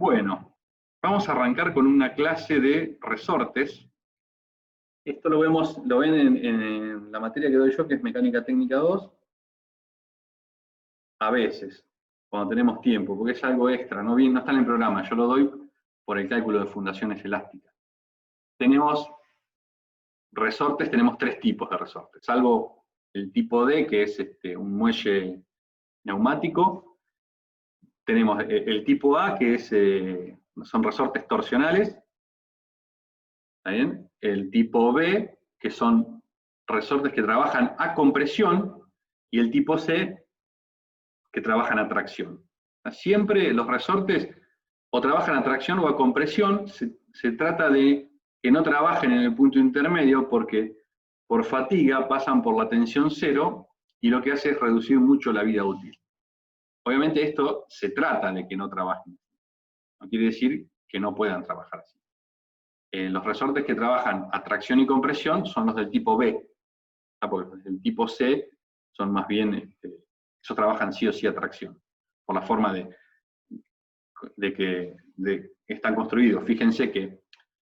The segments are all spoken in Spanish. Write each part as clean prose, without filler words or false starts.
Bueno, vamos a arrancar con una clase de resortes. Esto lo ven en la materia que doy yo, que es Mecánica Técnica 2, a veces, cuando tenemos tiempo, porque es algo extra, no está en el programa, yo lo doy por el cálculo de fundaciones elásticas. Tenemos resortes, tenemos tres tipos de resortes, salvo el tipo D, que es un muelle neumático. Tenemos el tipo A, que son resortes torsionales. ¿Está bien? El tipo B, que son resortes que trabajan a compresión, y el tipo C, que trabajan a tracción. Siempre los resortes o trabajan a tracción o a compresión. Se trata de que no trabajen en el punto intermedio porque por fatiga pasan por la tensión cero y lo que hace es reducir mucho la vida útil. Obviamente esto se trata de que no trabajen. No quiere decir que no puedan trabajar así. Los resortes que trabajan a tracción y compresión son los del tipo B. Porque los del tipo C son más bien, esos trabajan sí o sí a tracción, por la forma de que están construidos. Fíjense que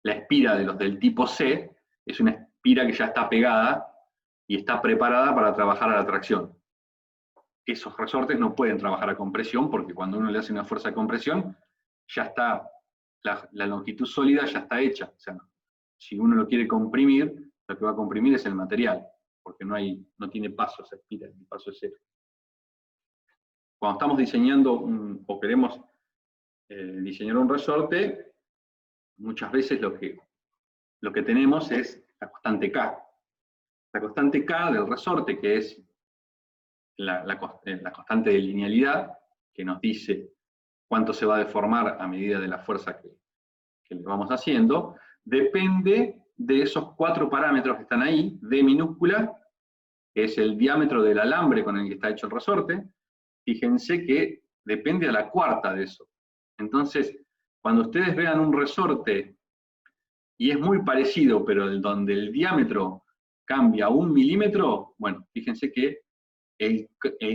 la espira de los del tipo C es una espira que ya está pegada y está preparada para trabajar a la tracción. Esos resortes no pueden trabajar a compresión porque cuando uno le hace una fuerza de compresión, ya está, la longitud sólida ya está hecha. O sea, si uno lo quiere comprimir, lo que va a comprimir es el material, porque no tiene paso esa espira, el paso es cero. Cuando estamos diseñando o queremos diseñar un resorte, muchas veces lo que tenemos es la constante K. La constante K del resorte, que es la constante de linealidad, que nos dice cuánto se va a deformar a medida de la fuerza que le vamos haciendo, depende de esos cuatro parámetros que están ahí. D minúscula, que es el diámetro del alambre con el que está hecho el resorte. Fíjense que depende a la cuarta de eso. Entonces, cuando ustedes vean un resorte y es muy parecido, pero donde el diámetro cambia 1 milímetro, bueno, fíjense que el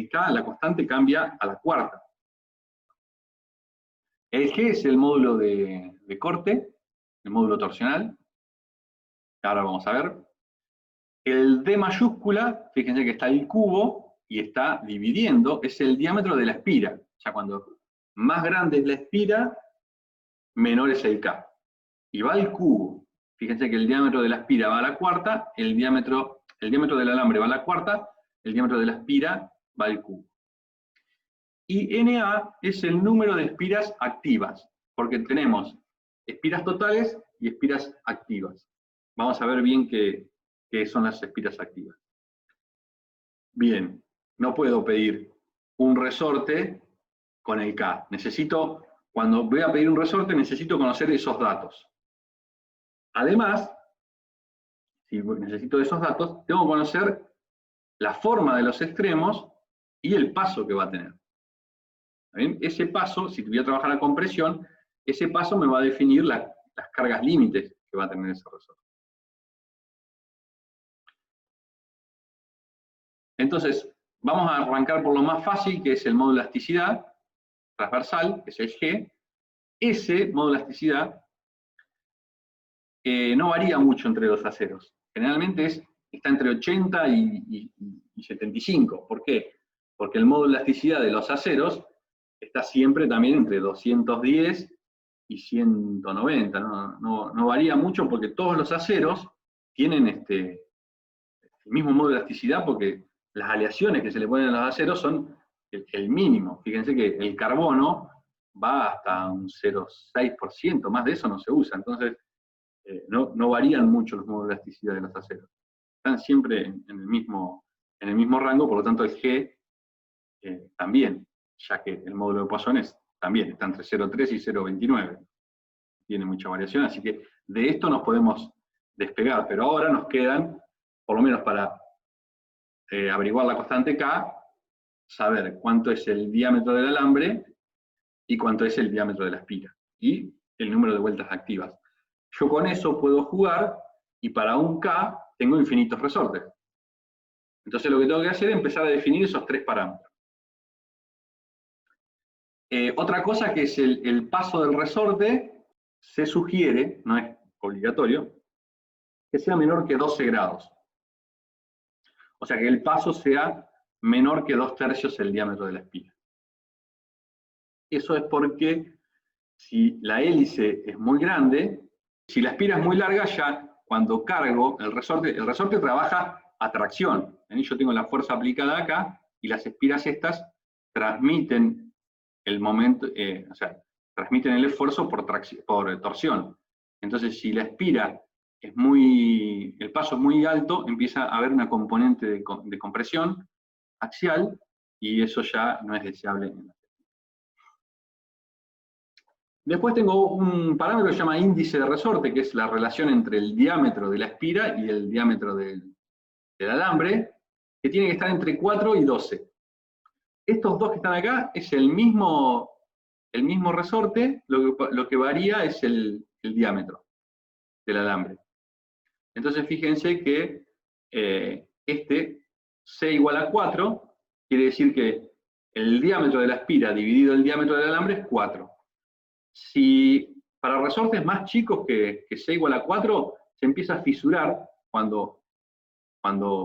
K, la constante, cambia a la cuarta. El G es el módulo de corte, el módulo torsional, que ahora vamos a ver. El D mayúscula, fíjense que está el cubo y está dividiendo, es el diámetro de la espira. O sea, cuando más grande es la espira, menor es el K. Y va al cubo. Fíjense que el diámetro de la espira va a la cuarta, el diámetro del alambre va a la cuarta, el diámetro de la espira va al cubo. Y NA es el número de espiras activas, porque tenemos espiras totales y espiras activas. Vamos a ver bien qué son las espiras activas. Bien, no puedo pedir un resorte con el K. Cuando voy a pedir un resorte, necesito conocer esos datos. Además, si necesito esos datos, tengo que conocer la forma de los extremos y el paso que va a tener. ¿Bien? Ese paso, si voy a trabajar a compresión, ese paso me va a definir las cargas límites que va a tener ese resorte. Entonces, vamos a arrancar por lo más fácil, que es el módulo de elasticidad transversal, que es el G. Ese módulo de elasticidad no varía mucho entre los aceros. Generalmente está entre 80 y 75. ¿Por qué? Porque el módulo de elasticidad de los aceros está siempre también entre 210 y 190. No varía mucho porque todos los aceros tienen el mismo módulo de elasticidad, porque las aleaciones que se le ponen a los aceros son el mínimo. Fíjense que el carbono va hasta un 0,6%, más de eso no se usa. Entonces, no varían mucho los módulos de elasticidad de los aceros. Están siempre en el mismo rango, por lo tanto el G también, ya que el módulo de Poisson también está entre 0,3 y 0,29. Tiene mucha variación, así que de esto nos podemos despegar, pero ahora nos quedan, por lo menos para averiguar la constante K, saber cuánto es el diámetro del alambre y cuánto es el diámetro de la espira, y el número de vueltas activas. Yo con eso puedo jugar, y para un K tengo infinitos resortes. Entonces lo que tengo que hacer es empezar a definir esos tres parámetros. Otra cosa que es el paso del resorte, se sugiere, no es obligatorio, que sea menor que 12 grados. O sea, que el paso sea menor que 2/3 el diámetro de la espira. Eso es porque si la hélice es muy grande, si la espira es muy larga, ya cuando cargo el resorte trabaja a tracción. Yo tengo la fuerza aplicada acá y las espiras estas transmiten el momento, o sea, transmiten el esfuerzo por torsión. Entonces, si la espira el paso es muy alto, empieza a haber una componente de compresión axial y eso ya no es deseable. Después tengo un parámetro que se llama índice de resorte, que es la relación entre el diámetro de la espira y el diámetro del alambre, que tiene que estar entre 4 y 12. Estos dos que están acá es el mismo resorte, lo que varía es el diámetro del alambre. Entonces fíjense que este C igual a 4, quiere decir que el diámetro de la espira dividido el diámetro del alambre es 4. Si para resortes más chicos que C igual a 4, se empieza a fisurar, cuando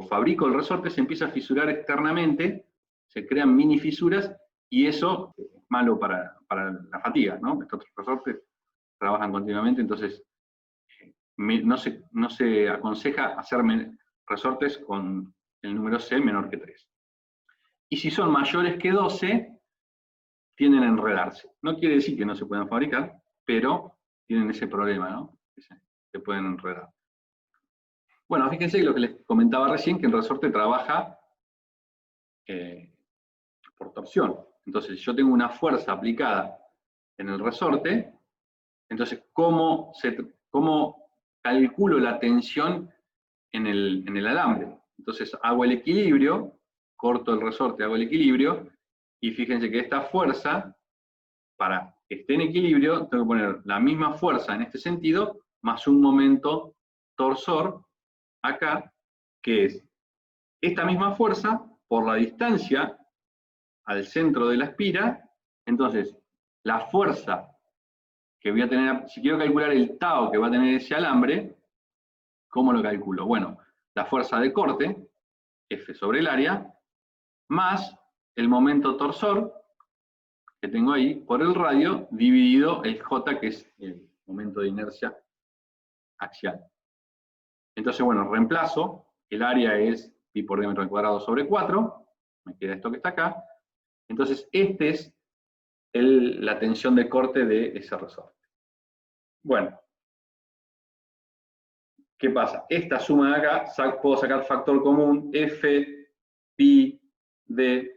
fabrico el resorte se empieza a fisurar externamente, se crean mini fisuras, y eso es malo para la fatiga, ¿no? Estos resortes trabajan continuamente, entonces no se aconseja hacer resortes con el número C menor que 3. Y si son mayores que 12, tienden a enredarse. No quiere decir que no se puedan fabricar, pero tienen ese problema, ¿no? Que se pueden enredar. Bueno, fíjense lo que les comentaba recién, que el resorte trabaja por torsión. Entonces, si yo tengo una fuerza aplicada en el resorte, entonces, ¿cómo calculo la tensión en el alambre? Entonces, hago el equilibrio, corto el resorte, hago el equilibrio, y fíjense que esta fuerza, para que esté en equilibrio, tengo que poner la misma fuerza en este sentido, más un momento torsor, acá, que es esta misma fuerza por la distancia al centro de la espira. Entonces, la fuerza que voy a tener, si quiero calcular el tau que va a tener ese alambre, ¿cómo lo calculo? Bueno, la fuerza de corte, F sobre el área, más el momento torsor, que tengo ahí, por el radio, dividido el J, que es el momento de inercia axial. Entonces, bueno, reemplazo, el área es pi por diámetro al cuadrado sobre 4, me queda esto que está acá. Entonces, esta es la tensión de corte de ese resorte. Bueno, ¿qué pasa? Esta suma de acá, puedo sacar factor común, F, pi, D.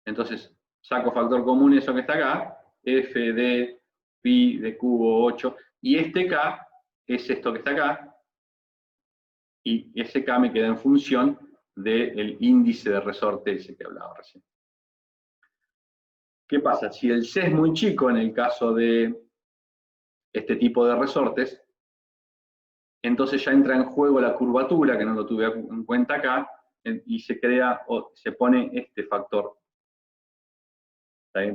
Entonces, saco factor común, eso que está acá, F, D, pi, D cubo 8, y este K es esto que está acá, y ese K me queda en función del índice de resorte ese que hablaba recién. ¿Qué pasa? Si el C es muy chico en el caso de este tipo de resortes, entonces ya entra en juego la curvatura, que no lo tuve en cuenta acá, y se crea, o se pone este factor.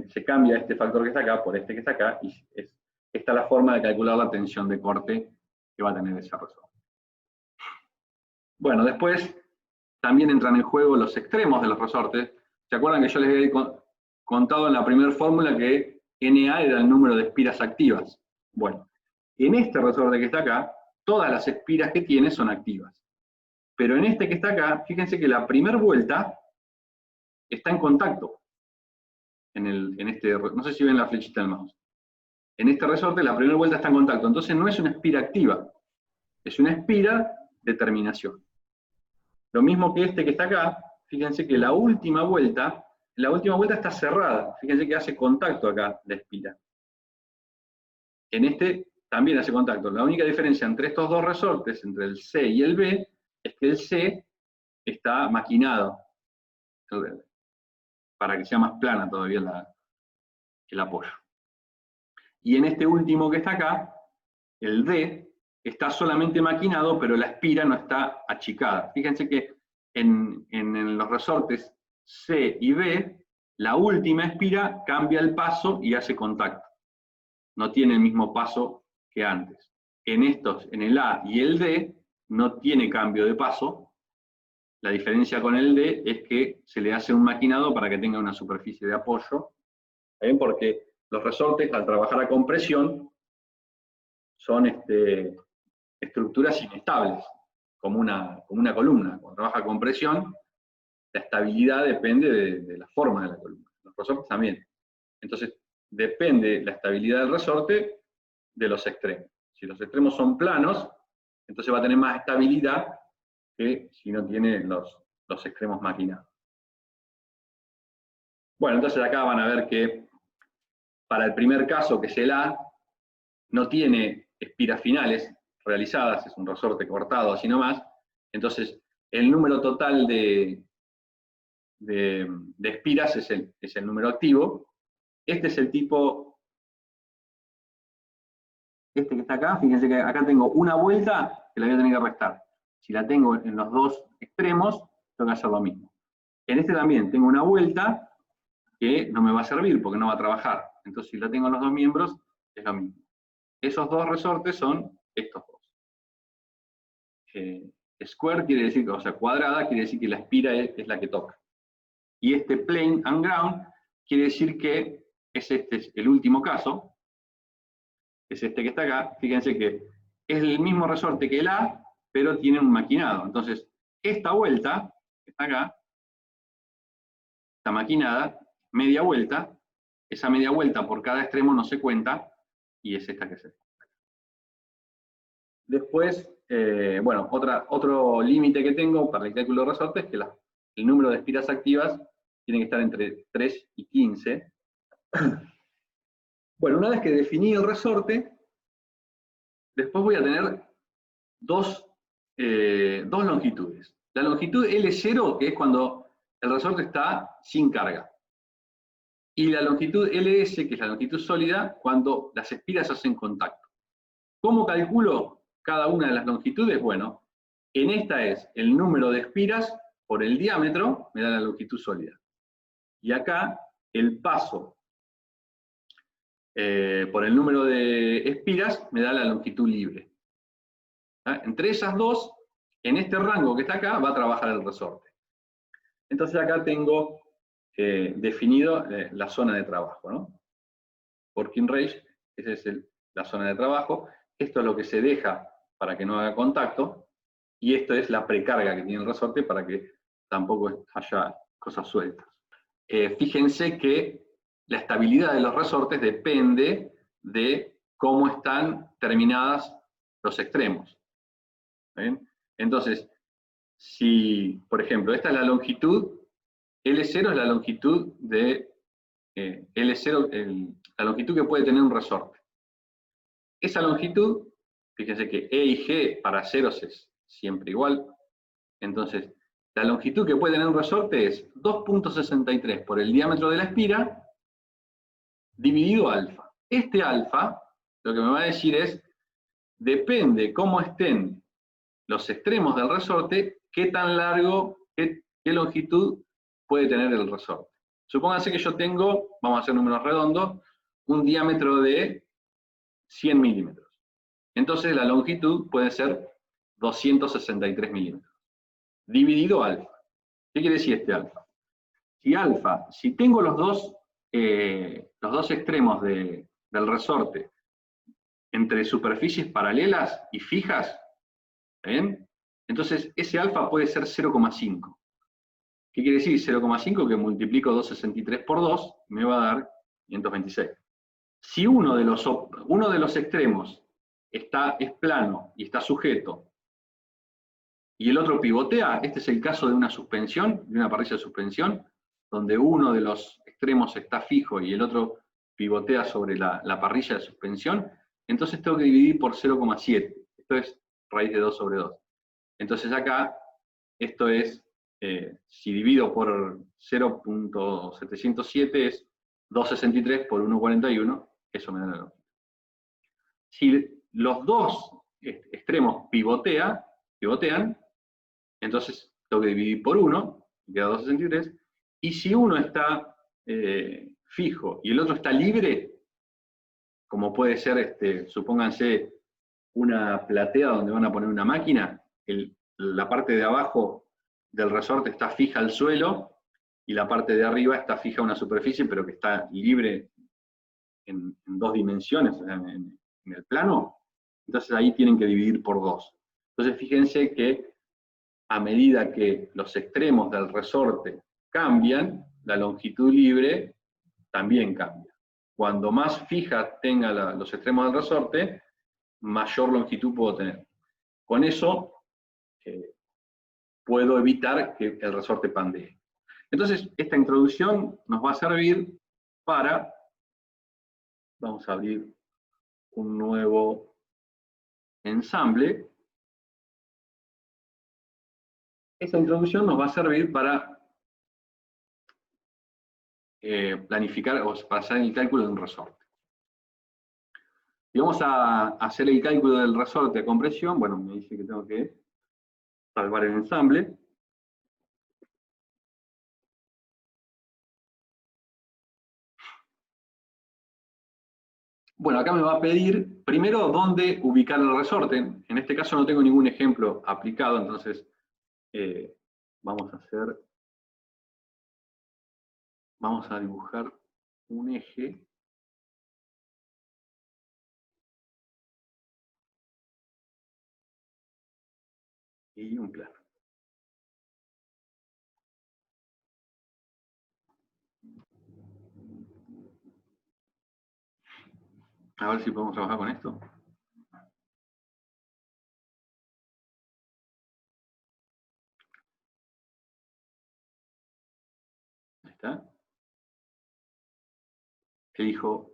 Se cambia este factor que está acá por este que está acá, y esta es la forma de calcular la tensión de corte que va a tener ese resorte. Bueno, después también entran en juego los extremos de los resortes. ¿Se acuerdan que yo les había contado en la primera fórmula que Na era el número de espiras activas? Bueno, en este resorte que está acá, todas las espiras que tiene son activas. Pero en este que está acá, fíjense que la primera vuelta está en contacto. No sé si ven la flechita del mouse. En este resorte la primera vuelta está en contacto, entonces no es una espira activa, es una espira de terminación. Lo mismo que este que está acá, fíjense que la última vuelta está cerrada, fíjense que hace contacto acá la espira. En este también hace contacto. La única diferencia entre estos dos resortes, entre el C y el B, es que el C está maquinado, para que sea más plana todavía el apoyo. Y en este último que está acá, el D, está solamente maquinado, pero la espira no está achicada. Fíjense que en los resortes C y B, La última espira cambia el paso y hace contacto. No tiene el mismo paso que antes. En estos, en el A y el D, no tiene cambio de paso. La diferencia con el D es que se le hace un maquinado para que tenga una superficie de apoyo. ¿Bien? Porque los resortes, al trabajar a compresión, son estructuras inestables, como una columna. Cuando trabaja a compresión, la estabilidad depende de la forma de la columna. Los resortes también. Entonces, depende la estabilidad del resorte de los extremos. Si los extremos son planos, entonces va a tener más estabilidad que si no tiene los extremos maquinados. Bueno, entonces acá van a ver que para el primer caso, que es el A, no tiene espiras finales realizadas, es un resorte cortado así nomás. Entonces, el número total de espiras es el número activo. Este es el tipo, este que está acá, fíjense que acá tengo una vuelta que la voy a tener que restar. Si la tengo en los dos extremos, tengo que hacer lo mismo. En este también tengo una vuelta que no me va a servir porque no va a trabajar. Entonces, si la tengo en los dos miembros, es lo mismo. Esos dos resortes son estos dos. Square quiere decir, o sea, cuadrada quiere decir que la espira es la que toca. Y este plane and ground quiere decir que es el último caso, es este que está acá. Fíjense que es el mismo resorte que el A, pero tiene un maquinado. Entonces, esta vuelta, que está acá, está maquinada, media vuelta, esa media vuelta por cada extremo no se cuenta, y es esta que se cuenta. Después, bueno, otro límite que tengo para el cálculo de resorte es que el número de espiras activas tiene que estar entre 3 y 15. Bueno, una vez que definí el resorte, después voy a tener dos longitudes. La longitud L0, que es cuando el resorte está sin carga. Y la longitud LS, que es la longitud sólida, cuando las espiras hacen contacto. ¿Cómo calculo cada una de las longitudes? Bueno, en esta es el número de espiras por el diámetro, me da la longitud sólida. Y acá el paso por el número de espiras me da la longitud libre. Entre esas dos, en este rango que está acá, va a trabajar el resorte. Entonces acá tengo definido la zona de trabajo, ¿no? Working range, esa es la zona de trabajo. Esto es lo que se deja para que no haga contacto, y esto es la precarga que tiene el resorte para que tampoco haya cosas sueltas. Fíjense que la estabilidad de los resortes depende de cómo están terminadas los extremos. ¿Bien? Entonces, si, por ejemplo, esta es la longitud, L0 es la longitud de L0, la longitud que puede tener un resorte. Esa longitud, fíjense que E y G para ceros es siempre igual. Entonces, la longitud que puede tener un resorte es 2.63 por el diámetro de la espira dividido alfa. Este alfa, lo que me va a decir es, depende cómo estén los extremos del resorte, qué tan largo, qué longitud puede tener el resorte. Supónganse que yo tengo, vamos a hacer números redondos, un diámetro de 100 milímetros. Entonces la longitud puede ser 263 milímetros, dividido alfa. ¿Qué quiere decir este alfa? Si tengo los dos extremos del resorte entre superficies paralelas y fijas, ¿bien? Entonces ese alfa puede ser 0,5. ¿Qué quiere decir 0,5? Que multiplico 263 por 2, me va a dar 526. Si uno de los extremos es plano y está sujeto, y el otro pivotea, este es el caso de una suspensión, de una parrilla de suspensión, donde uno de los extremos está fijo y el otro pivotea sobre la parrilla de suspensión, entonces tengo que dividir por 0,7. Esto es raíz de 2 sobre 2. Entonces acá, esto es, si divido por 0.707 es 263 por 1,41, eso me da la longitud. Si los dos extremos pivotean, entonces tengo que dividir por 1, queda 2,63, y si uno está fijo y el otro está libre, como puede ser, supónganse, una platea donde van a poner una máquina, la parte de abajo del resorte está fija al suelo y la parte de arriba está fija a una superficie, pero que está libre en dos dimensiones, o sea, en el plano. Entonces ahí tienen que dividir por 2. Entonces fíjense que a medida que los extremos del resorte cambian, la longitud libre también cambia. Cuando más fija tenga los extremos del resorte, mayor longitud puedo tener. Con eso puedo evitar que el resorte pandee. Entonces, esta introducción nos va a servir para, vamos a abrir un nuevo ensamble. Esta introducción nos va a servir para planificar o para hacer el cálculo de un resorte. Si vamos a hacer el cálculo del resorte a compresión, bueno, me dice que tengo que salvar el ensamble. Bueno, acá me va a pedir primero dónde ubicar el resorte. En este caso no tengo ningún ejemplo aplicado, entonces vamos a dibujar un eje. Y un plano. A ver si podemos trabajar con esto. Ahí está. Elijo.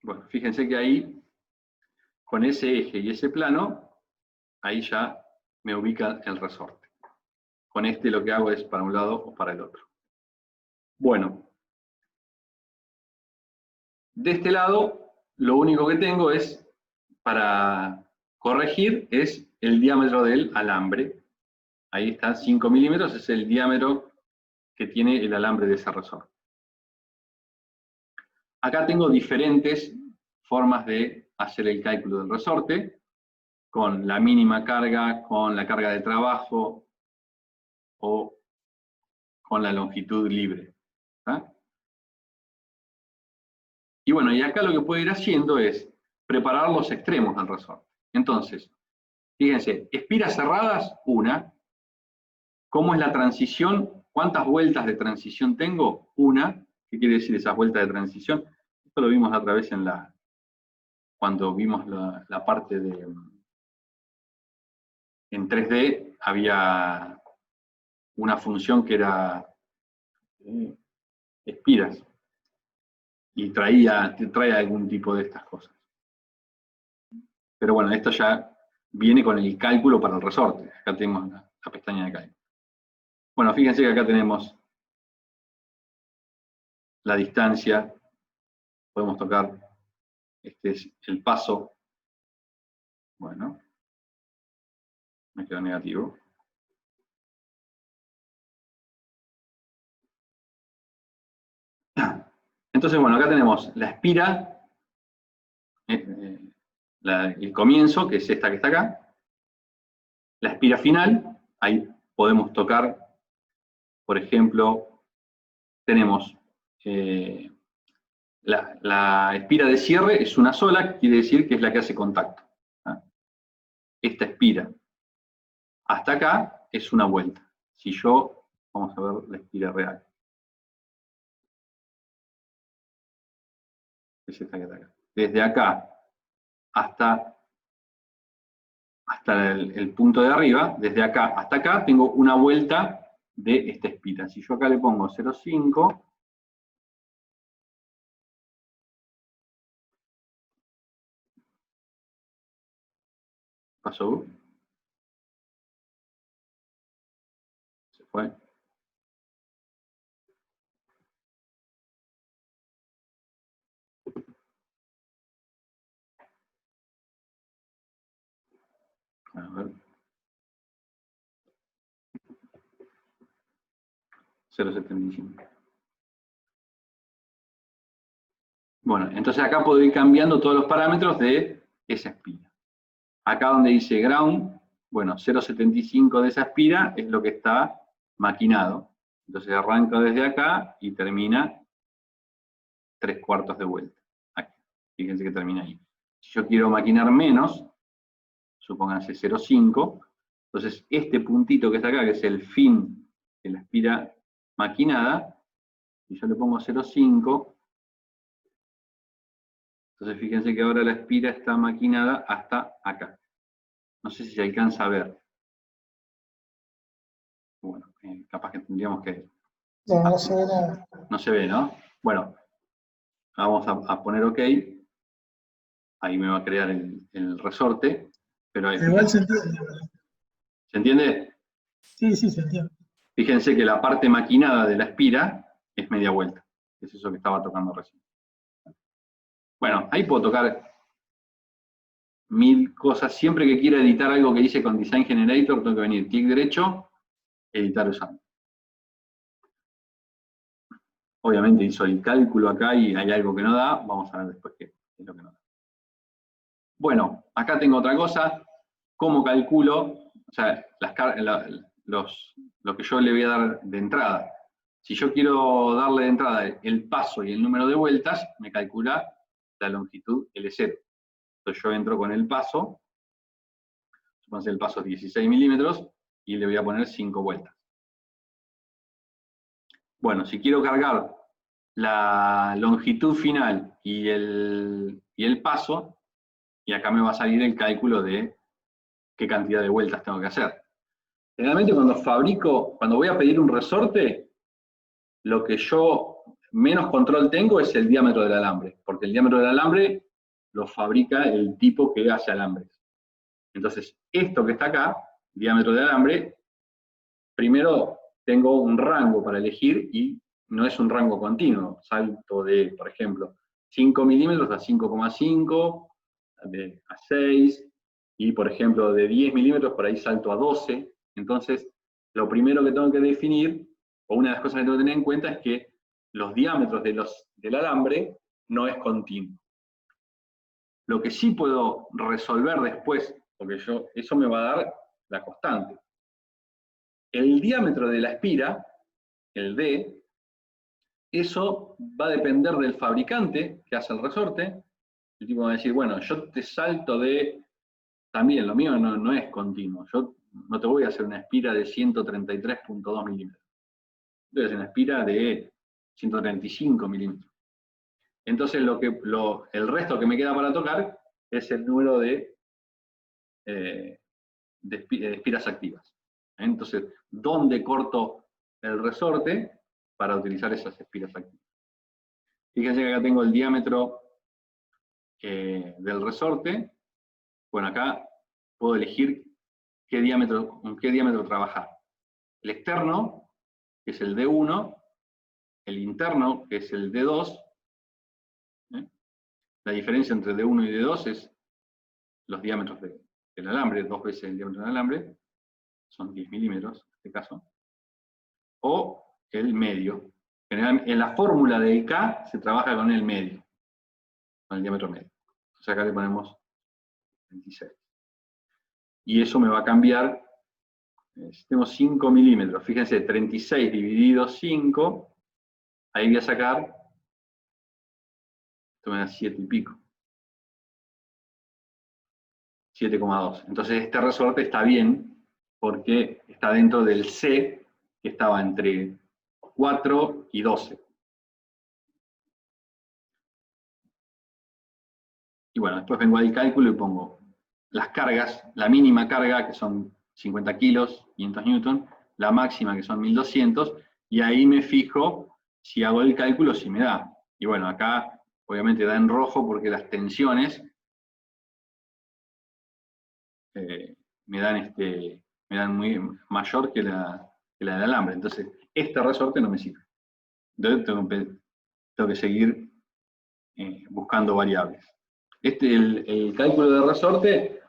Bueno, fíjense que ahí, con ese eje y ese plano, ahí ya me ubica el resorte. Con este lo que hago es para un lado o para el otro. Bueno, de este lado, lo único que tengo es, para corregir, es el diámetro del alambre. Ahí está, 5 milímetros, es el diámetro que tiene el alambre de ese resorte. Acá tengo diferentes formas de hacer el cálculo del resorte, con la mínima carga, con la carga de trabajo o con la longitud libre. ¿Tá? Y bueno, y acá lo que puedo ir haciendo es preparar los extremos del resorte. Entonces, fíjense, espiras cerradas, una. ¿Cómo es la transición? ¿Cuántas vueltas de transición tengo? Una. ¿Qué quiere decir esas vueltas de transición? Esto lo vimos otra vez cuando vimos la parte de... En 3D había una función que era espiras y trae algún tipo de estas cosas. Pero bueno, esto ya viene con el cálculo para el resorte. Acá tenemos la pestaña de cálculo. Bueno, fíjense que acá tenemos la distancia. Podemos tocar, este es el paso. Bueno, me quedó negativo. Entonces, bueno, acá tenemos la espira, el comienzo, que es esta que está acá. La espira final, ahí podemos tocar, por ejemplo, tenemos la espira de cierre es una sola, quiere decir que es la que hace contacto. ¿Ah? Esta espira hasta acá es una vuelta. Si yo, vamos a ver la espira real. Es esta que está acá. Desde acá hasta el punto de arriba, desde acá hasta acá, tengo una vuelta de esta espira. Si yo acá le pongo 0,5, pasó, se fue. A ver. 0,75. Bueno, entonces acá puedo ir cambiando todos los parámetros de esa espira. Acá donde dice ground, bueno, 0,75 de esa espira es lo que está maquinado. Entonces arranca desde acá y termina 3/4 de vuelta. Aquí. Fíjense que termina ahí. Si yo quiero maquinar menos, supónganse 0,5, entonces este puntito que está acá, que es el fin de la espira maquinada, si yo le pongo 0,5, entonces fíjense que ahora la espira está maquinada hasta acá. No sé si se alcanza a ver. Bueno, capaz que tendríamos que... No, no se ve nada. No se ve, ¿no? Bueno, vamos a poner OK. Ahí me va a crear el resorte. Pero ahí, Igual se entiende. ¿se entiende? Sí, sí, se entiende. Fíjense que la parte maquinada de la espira es media vuelta. Es eso que estaba tocando recién. Bueno, ahí puedo tocar 1000 cosas. Siempre que quiera editar algo que hice con Design Generator, tengo que venir clic derecho, editar usando. Obviamente hizo el cálculo acá y hay algo que no da. Vamos a ver después qué es lo que no da. Bueno, acá tengo otra cosa. ¿Cómo calculo? O sea, lo que yo le voy a dar de entrada. Si yo quiero darle de entrada el paso y el número de vueltas, me calcula la longitud L0. Entonces yo entro con el paso, supónganse el paso es 16 milímetros, y le voy a poner 5 vueltas. Bueno, si quiero cargar la longitud final y el paso, y acá me va a salir el cálculo de qué cantidad de vueltas tengo que hacer. Generalmente cuando voy a pedir un resorte, lo que yo menos control tengo es el diámetro del alambre, porque el diámetro del alambre lo fabrica el tipo que hace alambres. Entonces, esto que está acá, diámetro de alambre, primero tengo un rango para elegir y no es un rango continuo. Salto de, por ejemplo, 5 milímetros a 5,5, a 6, y por ejemplo de 10 milímetros por ahí salto a 12. Entonces, lo primero que tengo que definir, o una de las cosas que tengo que tener en cuenta, es que los diámetros del alambre no es continuo. Lo que sí puedo resolver después, porque eso me va a dar la constante. El diámetro de la espira, el D, eso va a depender del fabricante que hace el resorte. El tipo va a decir, bueno, yo te salto de... También, lo mío no es continuo. Yo no te voy a hacer una espira de 133.2 milímetros. Voy a hacer una espira de 135 milímetros. Entonces, el resto que me queda para tocar es el número de espiras activas. Entonces, ¿dónde corto el resorte para utilizar esas espiras activas? Fíjense que acá tengo el diámetro del resorte. Bueno, acá puedo elegir con qué diámetro trabajar. El externo, que es el D1, el interno, que es el D2. La diferencia entre D1 y D2 es los diámetros del alambre, 2 veces el diámetro del alambre, son 10 milímetros en este caso, o el medio. Generalmente, en la fórmula del K se trabaja con el medio, con el diámetro medio. Entonces acá le ponemos 26. Y eso me va a cambiar, si tengo 5 milímetros, fíjense, 36 dividido 5, ahí voy a sacar, esto me da 7 y pico. 7,2. Entonces este resorte está bien, porque está dentro del C, que estaba entre 4 y 12. Y bueno, después vengo al cálculo y pongo las cargas, la mínima carga, que son 50 kilos, 500 newton, la máxima, que son 1200, y ahí me fijo, si hago el cálculo, si me da. Y bueno, acá obviamente da en rojo porque las tensiones me dan muy mayor que la del alambre. Entonces, este resorte no me sirve. Entonces, tengo que seguir buscando variables. El cálculo de resorte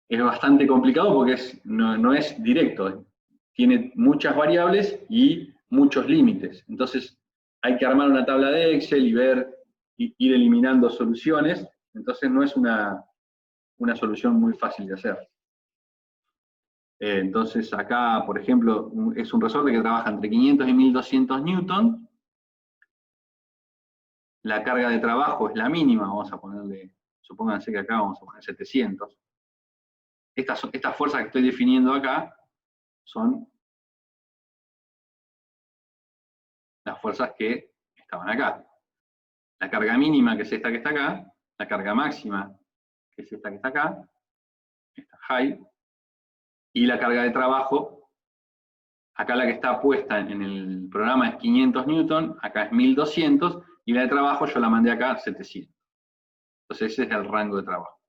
es bastante complicado porque no es directo. Tiene muchas variables y muchos límites. Entonces, hay que armar una tabla de Excel y ir eliminando soluciones. Entonces, no es una solución muy fácil de hacer. Entonces, acá, por ejemplo, es un resorte que trabaja entre 500 y 1200 newton. La carga de trabajo es la mínima, vamos a ponerle, supónganse que acá vamos a poner 700. Estas fuerzas que estoy definiendo acá son las fuerzas que estaban acá. La carga mínima, que es esta que está acá, la carga máxima, que es esta que está acá, esta high, y la carga de trabajo, acá la que está puesta en el programa es 500 newton, acá es 1200, y la de trabajo yo la mandé acá a 700. Entonces ese es el rango de trabajo.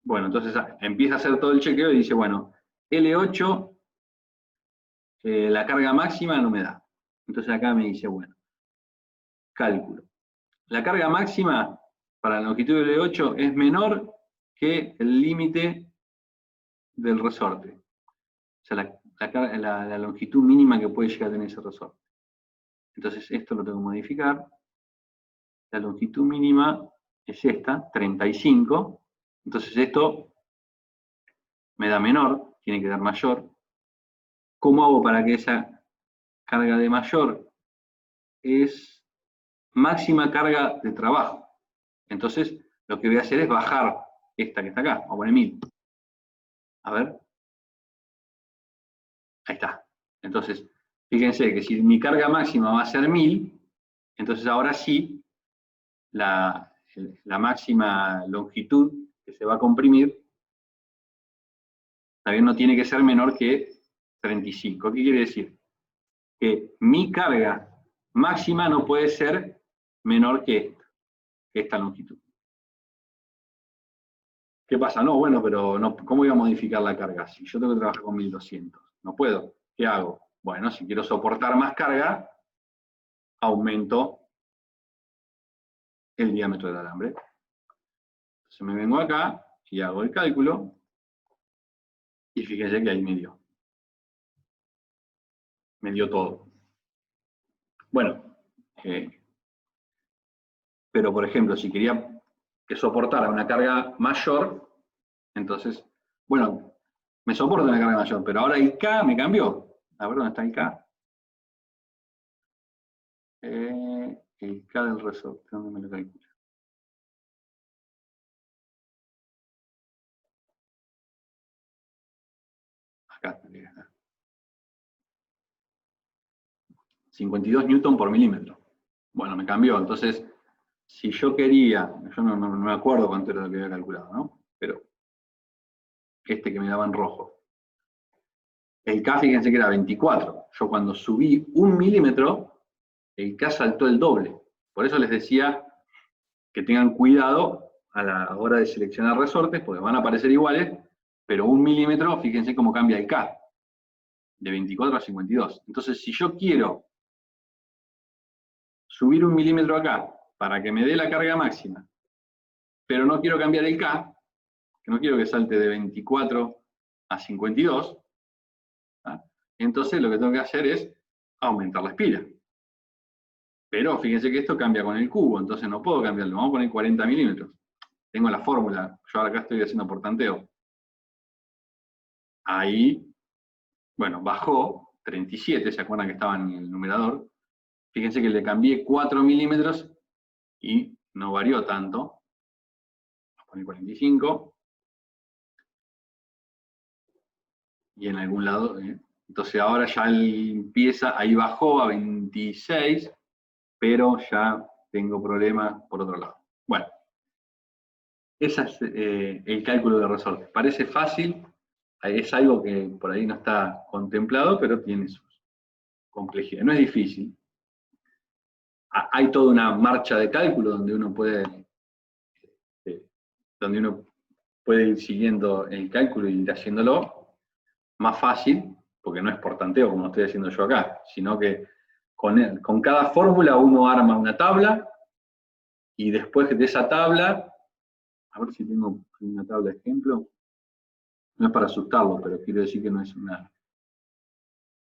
Bueno, entonces empieza a hacer todo el chequeo y dice, bueno, L8, la carga máxima no me da. Entonces acá me dice, bueno, cálculo. La carga máxima para la longitud de L8 es menor que el límite del resorte. O sea, la longitud mínima que puede llegar a tener ese resorte. Entonces esto lo tengo que modificar. La longitud mínima es esta, 35. Entonces esto me da menor, tiene que dar mayor. ¿Cómo hago para que esa carga de mayor es máxima carga de trabajo? Entonces lo que voy a hacer es bajar esta que está acá, vamos a poner 1000. A ver. Ahí está. Entonces, fíjense que si mi carga máxima va a ser 1000, entonces ahora sí, la máxima longitud que se va a comprimir, también no tiene que ser menor que 35. ¿Qué quiere decir? Que mi carga máxima no puede ser menor que esta longitud. ¿Qué pasa? No, bueno, pero no, ¿cómo voy a modificar la carga? Si yo tengo que trabajar con 1200, no puedo. ¿Qué hago? Bueno, si quiero soportar más carga, aumento el diámetro del alambre. Entonces me vengo acá y hago el cálculo, y fíjense que ahí me dio todo. Bueno, pero por ejemplo, si quería que soportara una carga mayor, entonces, bueno, me soporta una carga mayor, pero ahora el K me cambió. A ver, ¿dónde está el K? El K del resorte, ¿dónde me lo calcula? Acá tendría que estar. 52 newton por milímetro. Bueno, me cambió. Entonces, si yo quería, yo no me acuerdo cuánto era lo que había calculado, ¿no? Pero este que me daba en rojo. El K, fíjense que era 24. Yo cuando subí 1 milímetro, el K saltó el doble. Por eso les decía que tengan cuidado a la hora de seleccionar resortes, porque van a parecer iguales, pero 1 milímetro, fíjense cómo cambia el K, de 24 a 52. Entonces, si yo quiero subir 1 milímetro acá, para que me dé la carga máxima, pero no quiero cambiar el K, que no quiero que salte de 24 a 52, ¿ah? Entonces lo que tengo que hacer es aumentar la espira. Pero fíjense que esto cambia con el cubo, entonces no puedo cambiarlo. Vamos a poner 40 milímetros. Tengo la fórmula, yo ahora acá estoy haciendo por tanteo. Ahí, bueno, bajó 37, ¿se acuerdan que estaba en el numerador? Fíjense que le cambié 4 milímetros y no varió tanto. Vamos a poner 45. Y en algún lado, entonces ahora ya empieza, ahí bajó a 26, pero ya tengo problemas por otro lado. Bueno, ese es el cálculo de resortes. Parece fácil, es algo que por ahí no está contemplado, pero tiene sus complejidades. No es difícil. Hay toda una marcha de cálculo donde uno puede ir siguiendo el cálculo y ir haciéndolo más fácil, porque no es por tanteo como estoy haciendo yo acá, sino que con cada fórmula uno arma una tabla, y después de esa tabla, a ver si tengo una tabla de ejemplo, no es para asustarlo, pero quiero decir que no es una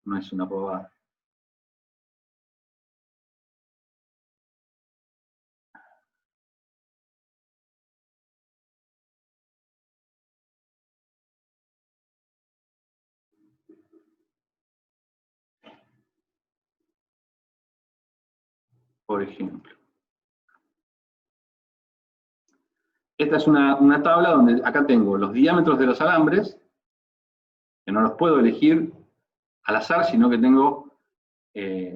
no es una pavada. Por ejemplo. Esta es una tabla donde acá tengo los diámetros de los alambres, que no los puedo elegir al azar, sino que tengo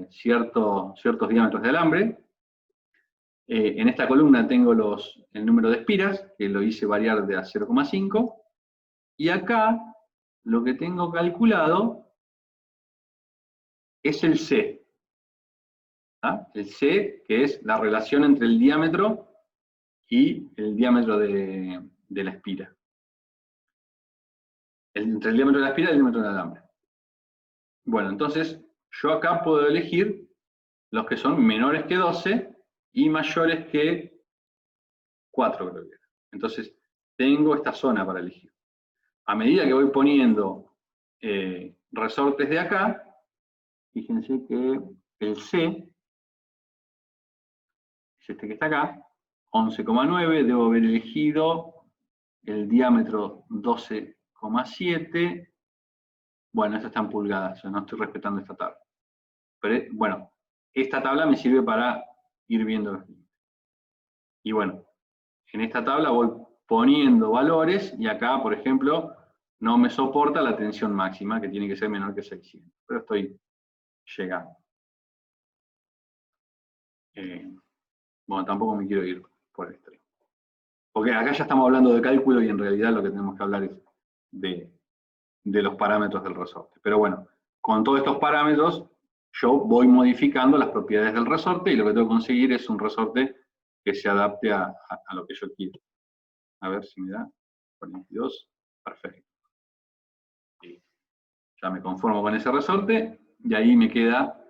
ciertos diámetros de alambre. En esta columna tengo el número de espiras, que lo hice variar de a 0,5. Y acá lo que tengo calculado es el C. ¿Ah? El C, que es la relación entre el diámetro y el diámetro de la espira. Entre el diámetro de la espira y el diámetro del alambre. Bueno, entonces yo acá puedo elegir los que son menores que 12 y mayores que 4, creo que era. Entonces tengo esta zona para elegir. A medida que voy poniendo resortes de acá, fíjense que el C, es este que está acá, 11,9, debo haber elegido el diámetro 12,7. Bueno, esto está en pulgadas, yo no estoy respetando esta tabla. Pero bueno, esta tabla me sirve para ir viendo los límites. Y bueno, en esta tabla voy poniendo valores y acá, por ejemplo, no me soporta la tensión máxima, que tiene que ser menor que 600. Pero estoy llegando. Bueno, tampoco me quiero ir por el extremo. Porque acá ya estamos hablando de cálculo y en realidad lo que tenemos que hablar es de los parámetros del resorte. Pero bueno, con todos estos parámetros, yo voy modificando las propiedades del resorte y lo que tengo que conseguir es un resorte que se adapte a lo que yo quiero. A ver si me da 42. Perfecto. Y ya me conformo con ese resorte y ahí me queda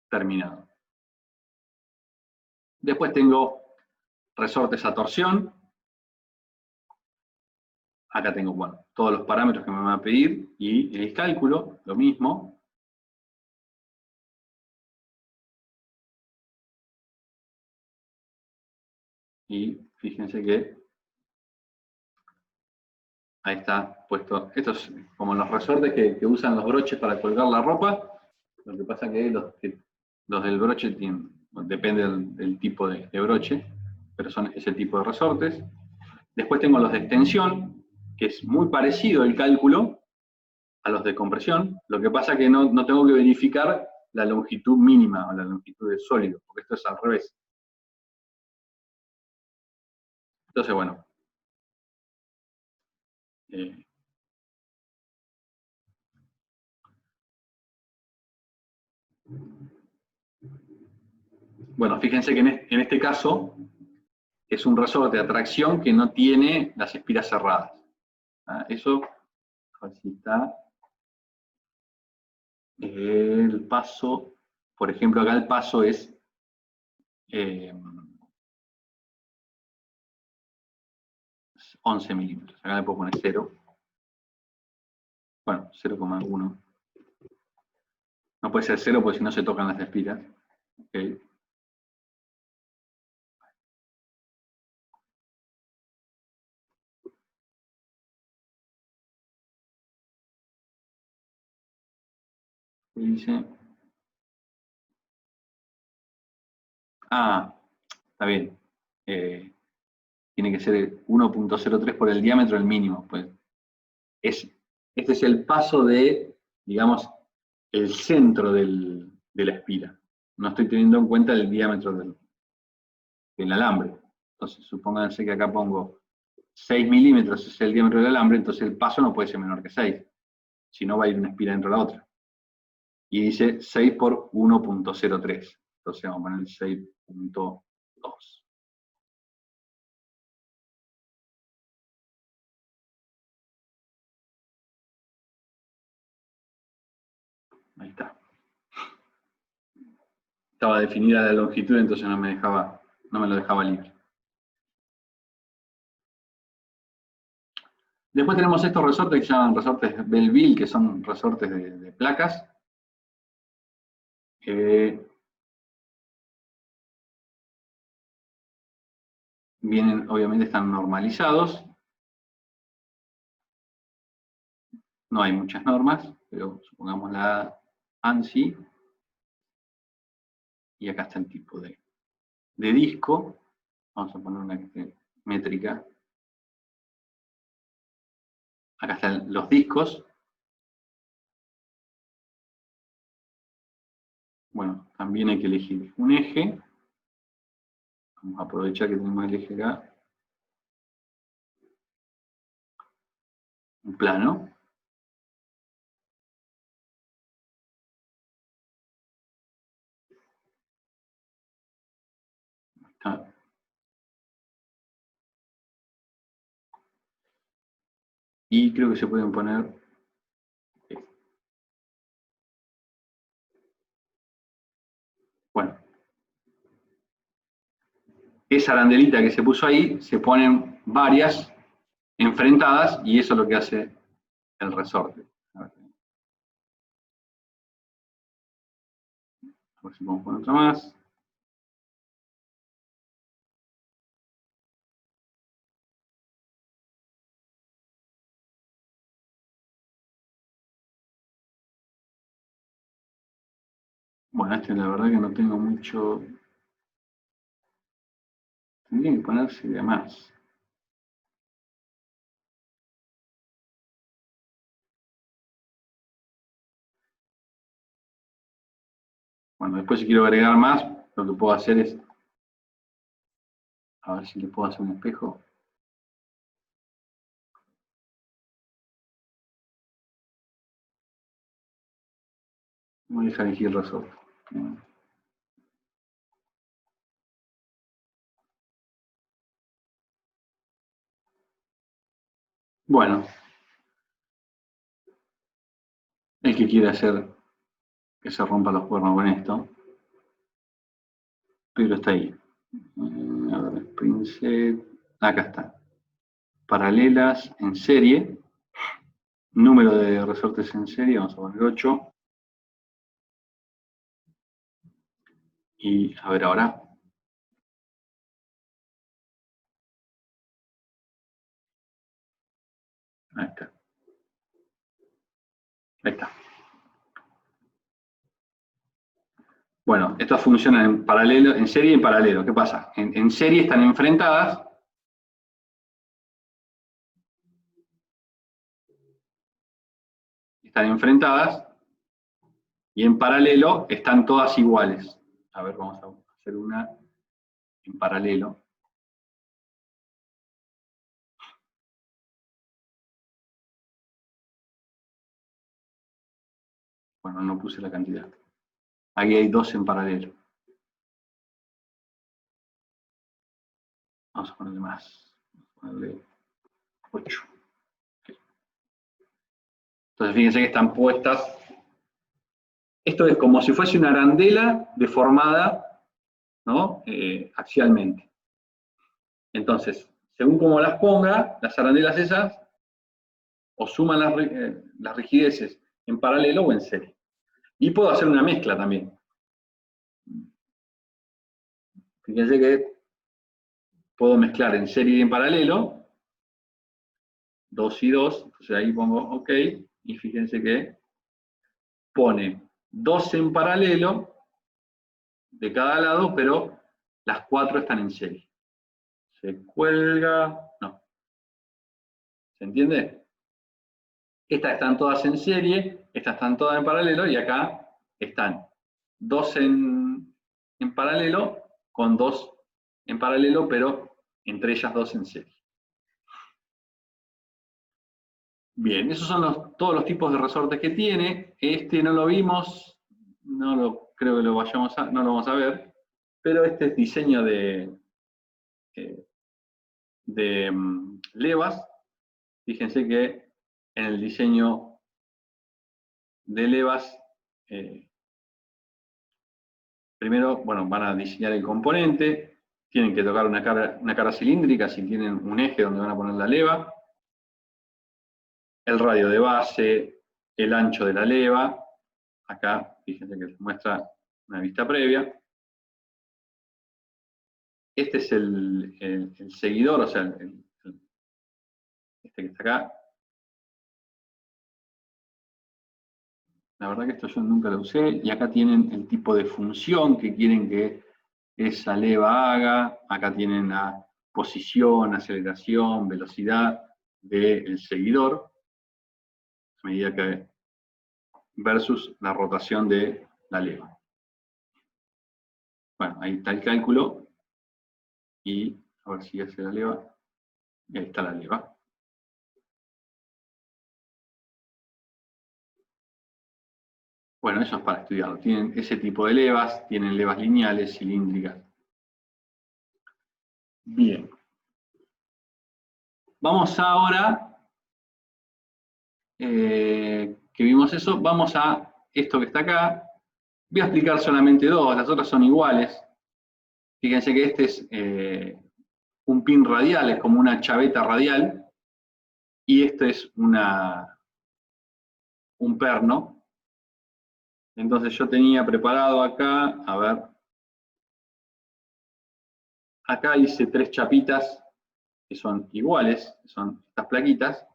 terminado. Después tengo resortes a torsión. Acá tengo, bueno, todos los parámetros que me van a pedir y el cálculo, lo mismo. Y fíjense que ahí está puesto. Esto es como los resortes que usan los broches para colgar la ropa. Lo que pasa que los del broche depende del tipo de broche, pero son ese tipo de resortes. Después tengo los de extensión, que es muy parecido el cálculo a los de compresión. Lo que pasa que no tengo que verificar la longitud mínima o la longitud del sólido, porque esto es al revés. Entonces, bueno. Bueno, fíjense que en este caso es un resorte de atracción que no tiene las espiras cerradas. Eso, a ver si está. El paso, por ejemplo, acá el paso es 11 milímetros. Acá le puedo poner 0. Bueno, 0,1. No puede ser 0 porque si no se tocan las espiras. Okay. ¿Qué dice? Ah, está bien. Tiene que ser 1.03 por el diámetro el mínimo. Pues este es el paso de, digamos, el centro de la espira. No estoy teniendo en cuenta el diámetro del alambre. Entonces, supónganse que acá pongo 6 milímetros es el diámetro del alambre, entonces el paso no puede ser menor que 6. Si no, va a ir una espira dentro de la otra. Y dice 6 por 1.03. Entonces vamos a poner 6.2. Ahí está. Estaba definida la longitud, entonces no me lo dejaba libre. Después tenemos estos resortes que se llaman resortes Belleville, que son resortes de placas. Vienen, obviamente están normalizados. No hay muchas normas, pero supongamos la ANSI. Y acá está el tipo de disco. Vamos a poner una métrica. Acá están los discos. Bueno, también hay que elegir un eje. Vamos a aprovechar que tenemos el eje acá. Un plano. Está. Y creo que se pueden poner. Bueno. Esa arandelita que se puso ahí, se ponen varias enfrentadas y eso es lo que hace el resorte. A ver si podemos poner otra más. Bueno, este la verdad que no tengo mucho. Tendría que ponerse de más. Bueno, después si quiero agregar más, lo que puedo hacer es, a ver si le puedo hacer un espejo. Voy a dejar elegir el resorte. Bueno, el que quiere hacer que se rompa los cuernos con esto, pero está ahí. A ver, Princeps, acá está. Paralelas en serie. Número de resortes en serie, vamos a poner 8. Y a ver ahora. Ahí está. Ahí está. Bueno, estas funcionan en paralelo, en serie y en paralelo. ¿Qué pasa? En serie están enfrentadas. Están enfrentadas. Y en paralelo están todas iguales. A ver, vamos a hacer una en paralelo. Bueno, no puse la cantidad. Aquí hay 2 en paralelo. Vamos a ponerle más. Vamos a ponerle 8. Entonces fíjense que están puestas. Esto es como si fuese una arandela deformada, ¿no? Axialmente. Entonces, según como las ponga, las arandelas esas o suman las rigideces en paralelo o en serie. Y puedo hacer una mezcla también. Fíjense que puedo mezclar en serie y en paralelo, 2 y 2, entonces ahí pongo OK, y fíjense que pone 2 en paralelo de cada lado, pero las 4 están en serie. Se cuelga, no. ¿Se entiende? Estas están todas en serie, estas están todas en paralelo, y acá están 2 en paralelo, con 2 en paralelo, pero entre ellas 2 en serie. Bien, esos son todos los tipos de resortes que tiene. Este no lo vimos, creo que no lo vamos a ver, pero este es diseño de levas. Fíjense que en el diseño de levas, primero, bueno, van a diseñar el componente, tienen que tocar una cara cilíndrica si tienen un eje donde van a poner la leva, el radio de base, el ancho de la leva. Acá, fíjense que les muestra una vista previa. Este es el seguidor, o sea, este que está acá. La verdad que esto yo nunca lo usé, y acá tienen el tipo de función que quieren que esa leva haga. Acá tienen la posición, aceleración, velocidad del seguidor, a medida que versus la rotación de la leva. Bueno, ahí está el cálculo, y a ver si hace la leva. Y ahí está la leva. Bueno, eso es para estudiarlo. Tienen ese tipo de levas, tienen levas lineales, cilíndricas. Bien. Vamos ahora, que vimos eso, vamos a esto que está acá. Voy a explicar solamente dos, las otras son iguales. Fíjense que este es un pin radial, es como una chaveta radial, y este es un perno. Entonces yo tenía preparado acá, a ver, acá hice 3 chapitas que son iguales, que son estas plaquitas.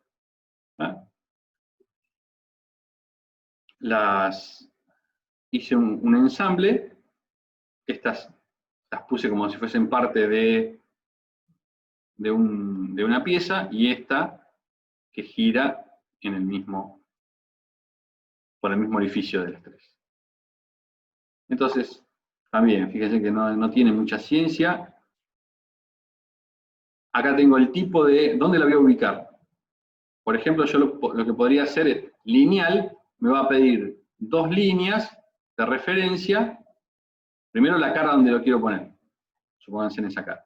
Las hice un ensamble, estas las puse como si fuesen parte de una pieza, y esta que gira en el mismo, por el mismo orificio de las 3. Entonces, también, fíjense que no tiene mucha ciencia. Acá tengo el tipo de, ¿dónde la voy a ubicar? Por ejemplo, yo lo que podría hacer es lineal, me va a pedir 2 líneas de referencia. Primero la cara donde lo quiero poner, supónganse en esa cara.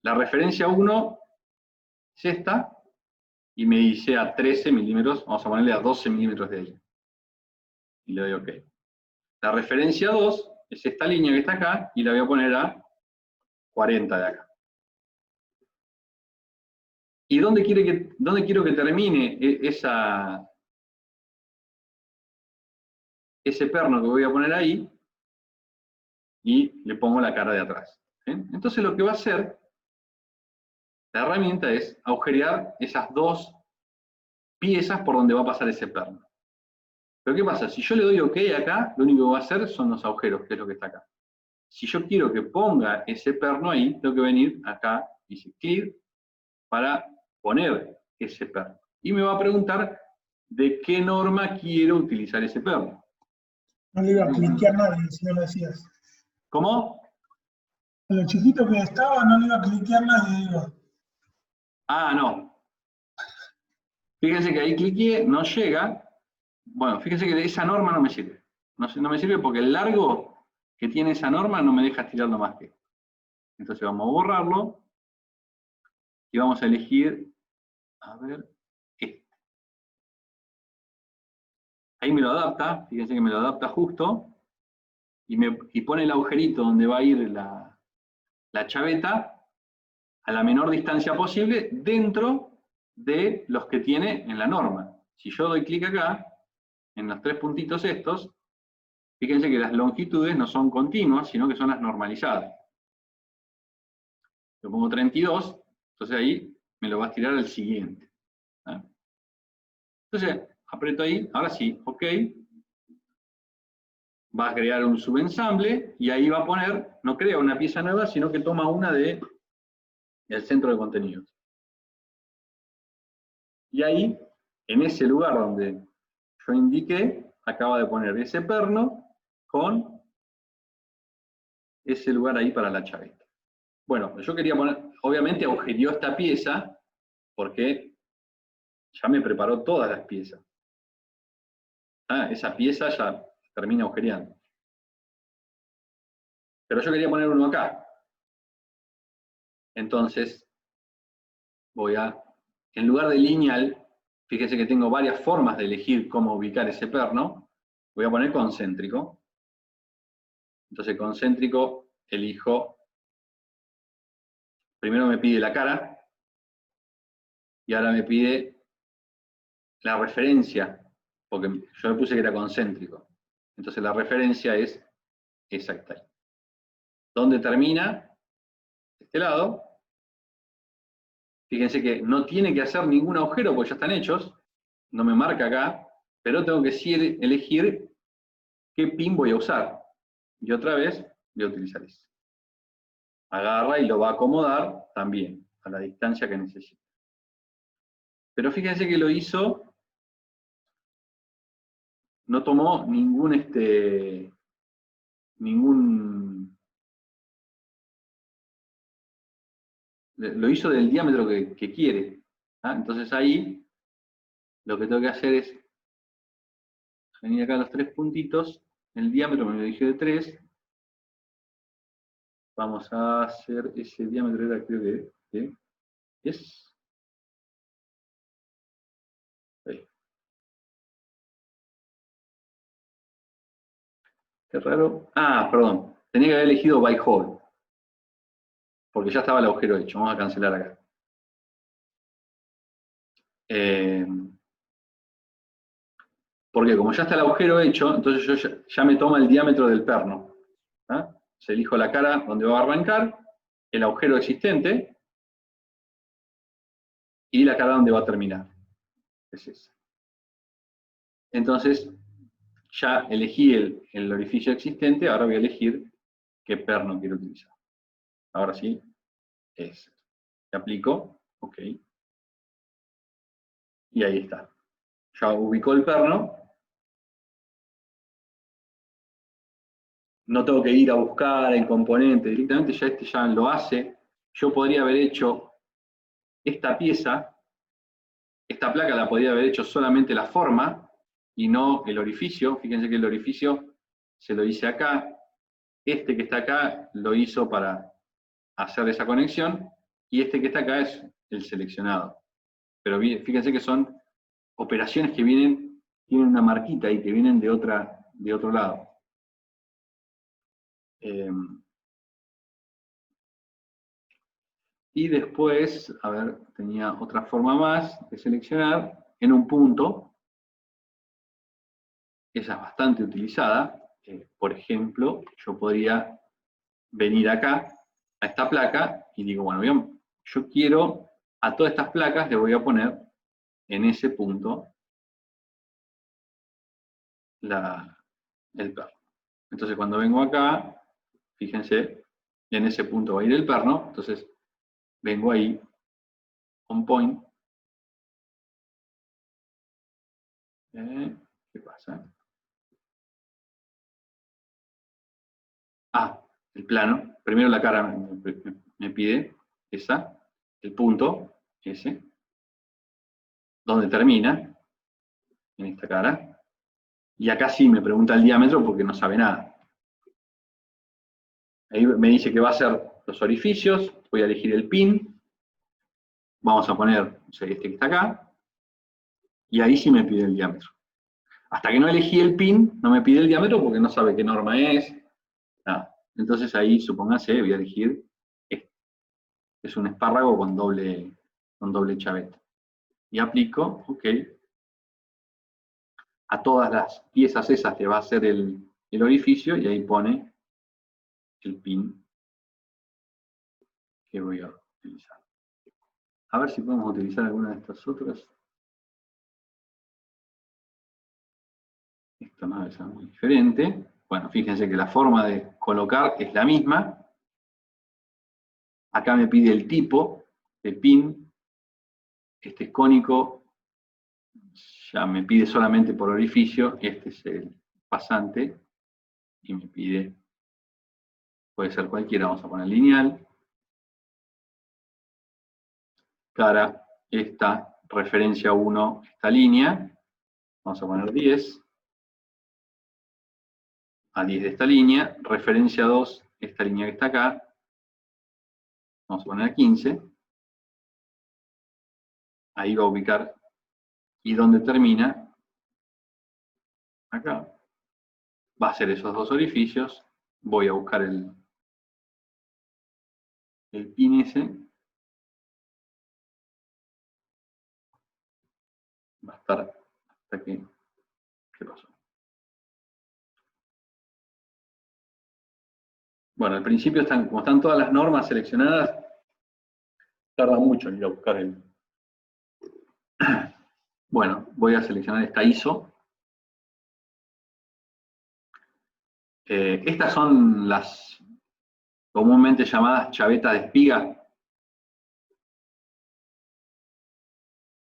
La referencia 1 es esta, y me dice a 13 milímetros, vamos a ponerle a 12 milímetros de ahí. Y le doy OK. La referencia 2 es esta línea que está acá, y la voy a poner a 40 de acá. ¿Y dónde quiero que termine ese perno que voy a poner ahí? Y le pongo la cara de atrás. ¿Bien? Entonces lo que va a hacer la herramienta es agujerear esas 2 piezas por donde va a pasar ese perno. Pero ¿qué pasa? Si yo le doy OK acá, lo único que va a hacer son los agujeros, que es lo que está acá. Si yo quiero que ponga ese perno ahí, tengo que venir acá, dice clear, para poner ese perno. Y me va a preguntar de qué norma quiero utilizar ese perno. No le iba a cliquear nadie si no lo decías. ¿Cómo? Con lo chiquito que estaba, no le iba a cliquear nadie, digo. Ah, no. Fíjense que ahí cliqué, no llega. Bueno, fíjense que esa norma no me sirve. No me sirve porque el largo que tiene esa norma no me deja estirarlo más que. Entonces vamos a borrarlo. Y vamos a elegir, a ver, este. Ahí me lo adapta, fíjense que me lo adapta justo. Y pone el agujerito donde va a ir la chaveta a la menor distancia posible dentro de los que tiene en la norma. Si yo doy clic acá, en los 3 puntitos estos, fíjense que las longitudes no son continuas, sino que son las normalizadas. Lo pongo 32, entonces ahí me lo va a estirar al siguiente. Entonces, aprieto ahí, ahora sí, OK. Va a crear un subensamble, y ahí va a poner, no crea una pieza nueva, sino que toma una del centro de contenidos. Y ahí, en ese lugar donde yo indiqué, acaba de poner ese perno con ese lugar ahí para la chaveta. Bueno, yo quería poner, obviamente agujereó esta pieza, porque ya me preparó todas las piezas. Esa pieza ya termina agujereando. Pero yo quería poner uno acá. Entonces, voy a, en lugar de lineal, fíjense que tengo varias formas de elegir cómo ubicar ese perno, voy a poner concéntrico. Entonces, concéntrico, elijo, primero me pide la cara, y ahora me pide la referencia, porque yo le puse que era concéntrico. Entonces la referencia es esa que está ahí. ¿Dónde termina? De este lado. Fíjense que no tiene que hacer ningún agujero porque ya están hechos. No me marca acá, pero tengo que sí elegir qué pin voy a usar. Y otra vez voy a utilizar ese. Agarra y lo va a acomodar también a la distancia que necesite. Pero fíjense que lo hizo, no tomó lo hizo del diámetro que quiere. ¿Ah? Entonces ahí lo que tengo que hacer es venir acá a los 3 puntitos, el diámetro me lo eligió de 3. Vamos a hacer ese diámetro, era creo que es. Ahí. Qué raro. Ah, perdón. Tenía que haber elegido by hole. Porque ya estaba el agujero hecho. Vamos a cancelar acá. Porque como ya está el agujero hecho, entonces yo ya me toma el diámetro del perno. ¿Ah? Se elijo la cara donde va a arrancar, el agujero existente y la cara donde va a terminar. Es esa. Entonces, ya elegí el orificio existente, ahora voy a elegir qué perno quiero utilizar. Ahora sí, es. Le aplico, ok. Y ahí está. Ya ubicó el perno. No tengo que ir a buscar el componente directamente, ya este ya lo hace. Yo podría haber hecho esta pieza, esta placa la podría haber hecho solamente la forma y no el orificio. Fíjense que el orificio se lo hice acá. Este que está acá lo hizo para hacer esa conexión y este que está acá es el seleccionado. Pero fíjense que son operaciones que tienen una marquita ahí, que vienen de otro lado. Y después, a ver, tenía otra forma más de seleccionar en un punto. Esa es bastante utilizada. Por ejemplo, yo podría venir acá, a esta placa, y digo, bueno, bien, yo quiero, a todas estas placas le voy a poner en ese punto el perno. Entonces cuando vengo acá, fíjense, en ese punto va a ir el perno, entonces vengo ahí, on point. ¿Qué pasa? Ah, el plano. Primero la cara me pide esa, el punto, ese, donde termina, en esta cara. Y acá sí me pregunta el diámetro porque no sabe nada. Ahí me dice que va a ser los orificios, voy a elegir el pin, vamos a poner este que está acá, y ahí sí me pide el diámetro. Hasta que no elegí el pin, no me pide el diámetro porque no sabe qué norma es, nada. Entonces ahí, supóngase, voy a elegir este. Es un espárrago con doble chaveta. Y aplico, ok. A todas las piezas esas le va a hacer el orificio y ahí pone el pin que voy a utilizar. A ver si podemos utilizar alguna de estas otras. Esto no es muy diferente. Bueno, fíjense que la forma de colocar es la misma. Acá me pide el tipo de pin. Este es cónico. Ya me pide solamente por orificio. Este es el pasante. Y me pide, puede ser cualquiera, vamos a poner lineal. Cara, esta, referencia 1, esta línea. Vamos a poner 10. A 10 de esta línea. Referencia 2, esta línea que está acá. Vamos a poner a 15. Ahí va a ubicar. Y donde termina, acá, va a ser esos dos orificios. Voy a buscar el pin ese. Va a estar hasta aquí. ¿Qué pasó? Bueno, al principio, como están todas las normas seleccionadas, tarda mucho en ir a buscar el... Bueno, voy a seleccionar esta ISO. Estas son las comúnmente llamadas chavetas de espiga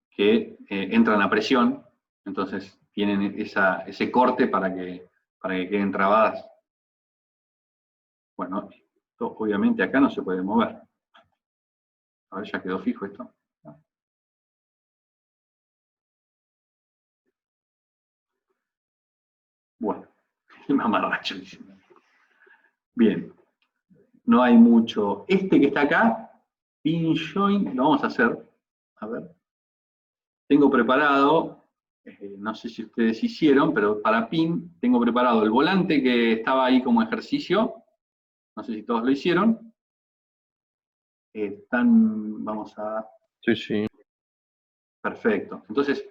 que entran a presión, entonces tienen ese corte para que queden trabadas. Bueno, esto obviamente acá no se puede mover. A ver, ya quedó fijo esto. Bueno, el mamarracho. Bien, no hay mucho. Este que está acá, pin join, lo vamos a hacer. A ver. Tengo preparado, no sé si ustedes hicieron, pero para pin tengo preparado el volante que estaba ahí como ejercicio. No sé si todos lo hicieron. Vamos a... Sí, sí. Perfecto. Entonces,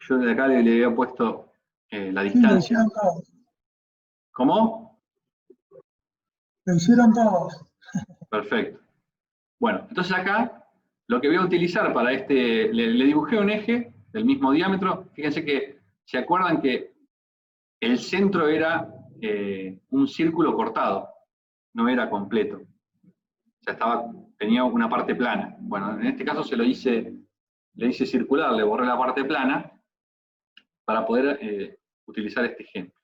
yo de acá le había puesto la Sí, distancia. lo hicieron todos. ¿Cómo? Lo hicieron todos. Perfecto. Bueno, entonces acá lo que voy a utilizar para le dibujé un eje del mismo diámetro. Fíjense que, ¿se acuerdan que el centro era un círculo cortado? No era completo. O sea, tenía una parte plana. Bueno, en este caso le hice circular, le borré la parte plana para poder utilizar este ejemplo.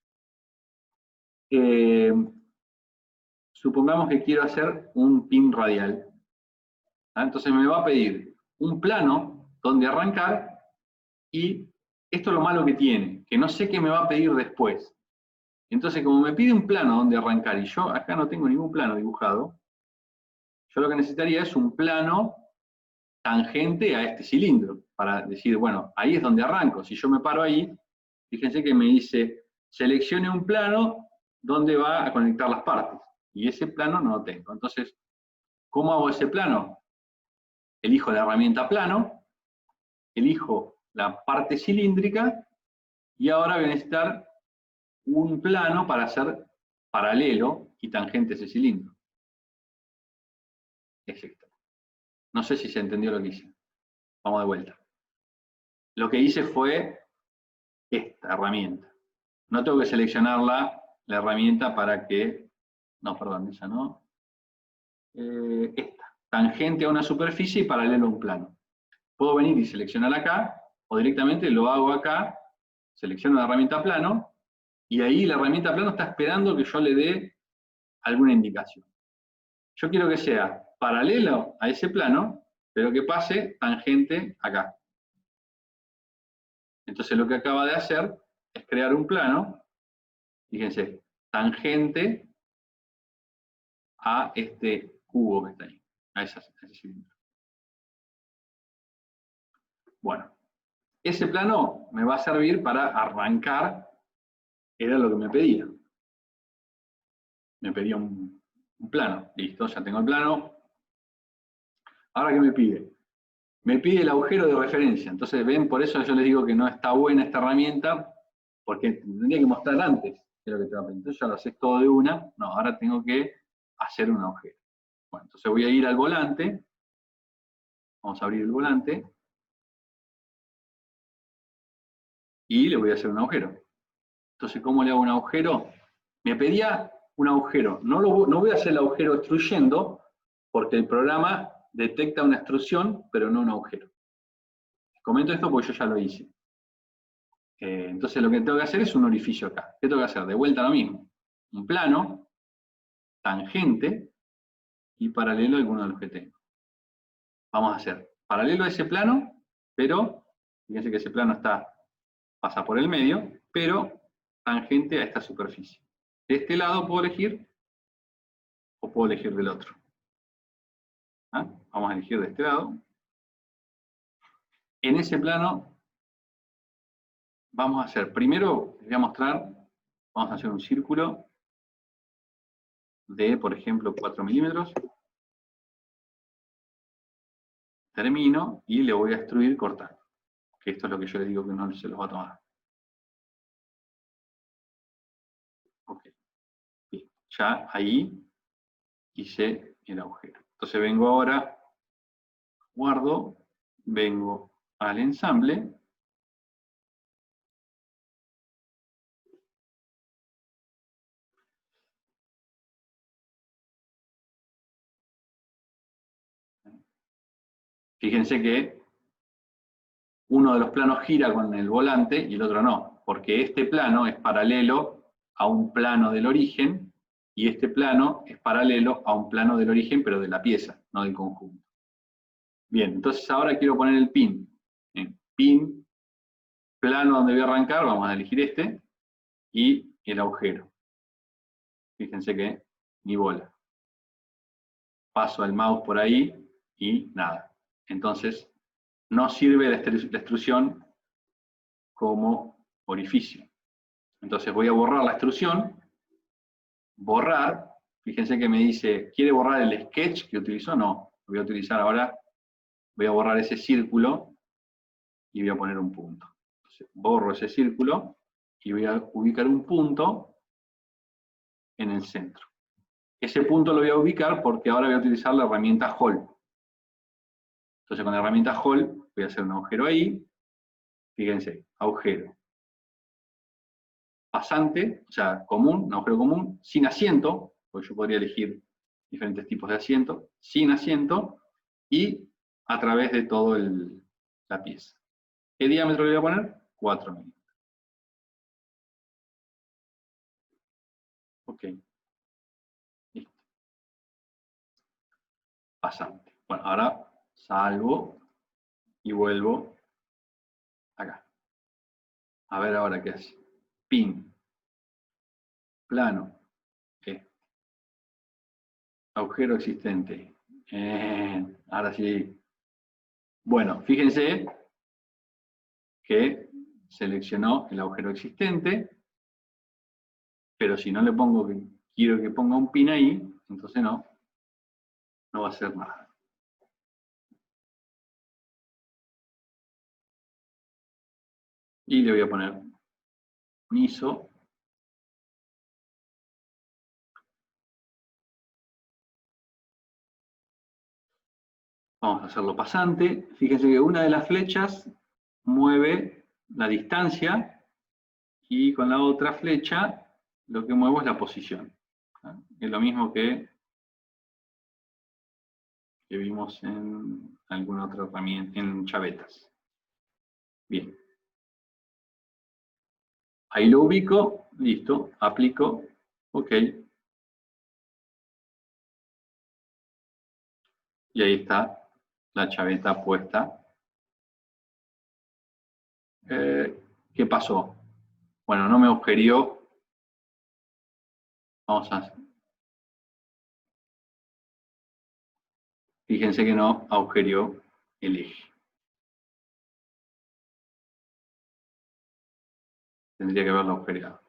Supongamos que quiero hacer un pin radial. Entonces me va a pedir un plano donde arrancar, y esto es lo malo que tiene, que no sé qué me va a pedir después. Entonces, como me pide un plano donde arrancar, y yo acá no tengo ningún plano dibujado, yo lo que necesitaría es un plano tangente a este cilindro, para decir, bueno, ahí es donde arranco. Si yo me paro ahí, fíjense que me dice, seleccione un plano donde va a conectar las partes, y ese plano no lo tengo. Entonces, ¿cómo hago ese plano? Elijo la herramienta plano, elijo la parte cilíndrica, y ahora voy a necesitar un plano para hacer paralelo y tangente a ese cilindro. Es esto. No sé si se entendió lo que hice. Vamos de vuelta. Lo que hice fue esta herramienta. No tengo que seleccionar la herramienta para que... No, perdón, esa no. Esta. Tangente a una superficie y paralelo a un plano. Puedo venir y seleccionar acá, o directamente lo hago acá, selecciono la herramienta plano, y ahí la herramienta plano está esperando que yo le dé alguna indicación. Yo quiero que sea paralelo a ese plano, pero que pase tangente acá. Entonces lo que acaba de hacer es crear un plano, fíjense, tangente a este cubo que está ahí, a ese cilindro. Bueno, ese plano me va a servir para arrancar, era lo que me pedía. Me pedía un plano, listo, ya tengo el plano. Ahora, ¿qué me pide? Me pide el agujero de referencia. Entonces, ven, por eso yo les digo que no está buena esta herramienta, porque tendría que mostrar antes qué es lo que te va a pedir. Entonces ya lo haces todo de una. No, ahora tengo que hacer un agujero. Bueno, entonces voy a ir al volante. Vamos a abrir el volante. Y le voy a hacer un agujero. Entonces, ¿cómo le hago un agujero? Me pedía un agujero. No voy a hacer el agujero extruyendo, porque el programa detecta una extrusión, pero no un agujero. Comento esto porque yo ya lo hice. Entonces lo que tengo que hacer es un orificio acá. ¿Qué tengo que hacer? De vuelta lo mismo. Un plano, tangente y paralelo a alguno de los que tengo. Vamos a hacer paralelo a ese plano, pero fíjense que ese plano pasa por el medio, pero tangente a esta superficie. De este lado puedo elegir o puedo elegir del otro. Vamos a elegir de este lado. En ese plano vamos a hacer, primero les voy a mostrar, vamos a hacer un círculo de, por ejemplo, 4 milímetros. Termino y le voy a extruir cortando. Que esto es lo que yo les digo que no se los va a tomar. Ok. Bien. ya ahí hice el agujero. Entonces vengo ahora, guardo, vengo al ensamble. Fíjense que uno de los planos gira con el volante y el otro no, porque este plano es paralelo a un plano del origen y este plano es paralelo a un plano del origen, pero de la pieza, no del conjunto. Bien, entonces ahora quiero poner el pin. Pin, plano donde voy a arrancar, vamos a elegir este, y el agujero. Fíjense que ni bola. Paso el mouse por ahí y nada. Entonces, no sirve la extrusión como orificio. Entonces voy a borrar la extrusión, borrar, fíjense que me dice, ¿quiere borrar el sketch que utilizó? No, voy a utilizar ahora, voy a borrar ese círculo y voy a poner un punto. Entonces, borro ese círculo y voy a ubicar un punto en el centro. Ese punto lo voy a ubicar porque ahora voy a utilizar la herramienta Hole. Entonces con la herramienta Hole voy a hacer un agujero ahí, fíjense, agujero. Pasante, o sea, común, un agujero común, sin asiento, porque yo podría elegir diferentes tipos de asiento, sin asiento, y a través de toda la pieza. ¿Qué diámetro le voy a poner? 4 milímetros. Ok. Listo. Pasante. Bueno, ahora salgo y vuelvo acá. A ver ahora qué hace. Pin. Plano. Agujero existente. Ahora sí. Bueno, fíjense que seleccionó el agujero existente, pero si no le pongo que quiero que ponga un pin ahí, entonces no va a hacer nada. Y le voy a poner un ISO. Vamos a hacerlo pasante. Fíjense que una de las flechas mueve la distancia y con la otra flecha lo que muevo es la posición. Es lo mismo que vimos en alguna otra herramienta, en chavetas. Bien. Ahí lo ubico, listo, aplico, ok. Y ahí está la chaveta puesta. ¿Qué pasó? Bueno, no me agujerió. Vamos a... Fíjense que no agujerió el eje. Tendría que haberlo agujereado.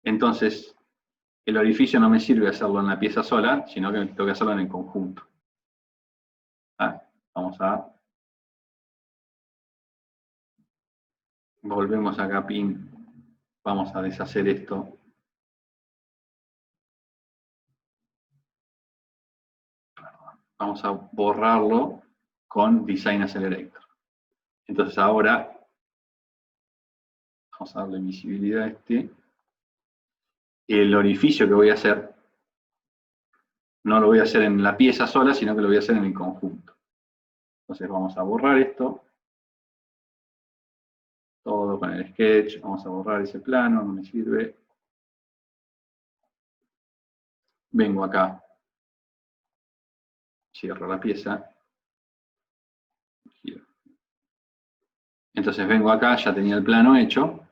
Entonces, el orificio no me sirve hacerlo en la pieza sola, sino que tengo que hacerlo en el conjunto. Vamos a... Volvemos acá, pin. Vamos a deshacer esto. Vamos a borrarlo con Design Accelerator. Entonces ahora, vamos a darle visibilidad a este. El orificio que voy a hacer, no lo voy a hacer en la pieza sola, sino que lo voy a hacer en el conjunto. Entonces vamos a borrar esto. Todo con el sketch. Vamos a borrar ese plano, no me sirve. Vengo acá. Cierro la pieza. Giro. Entonces vengo acá, ya tenía el plano hecho.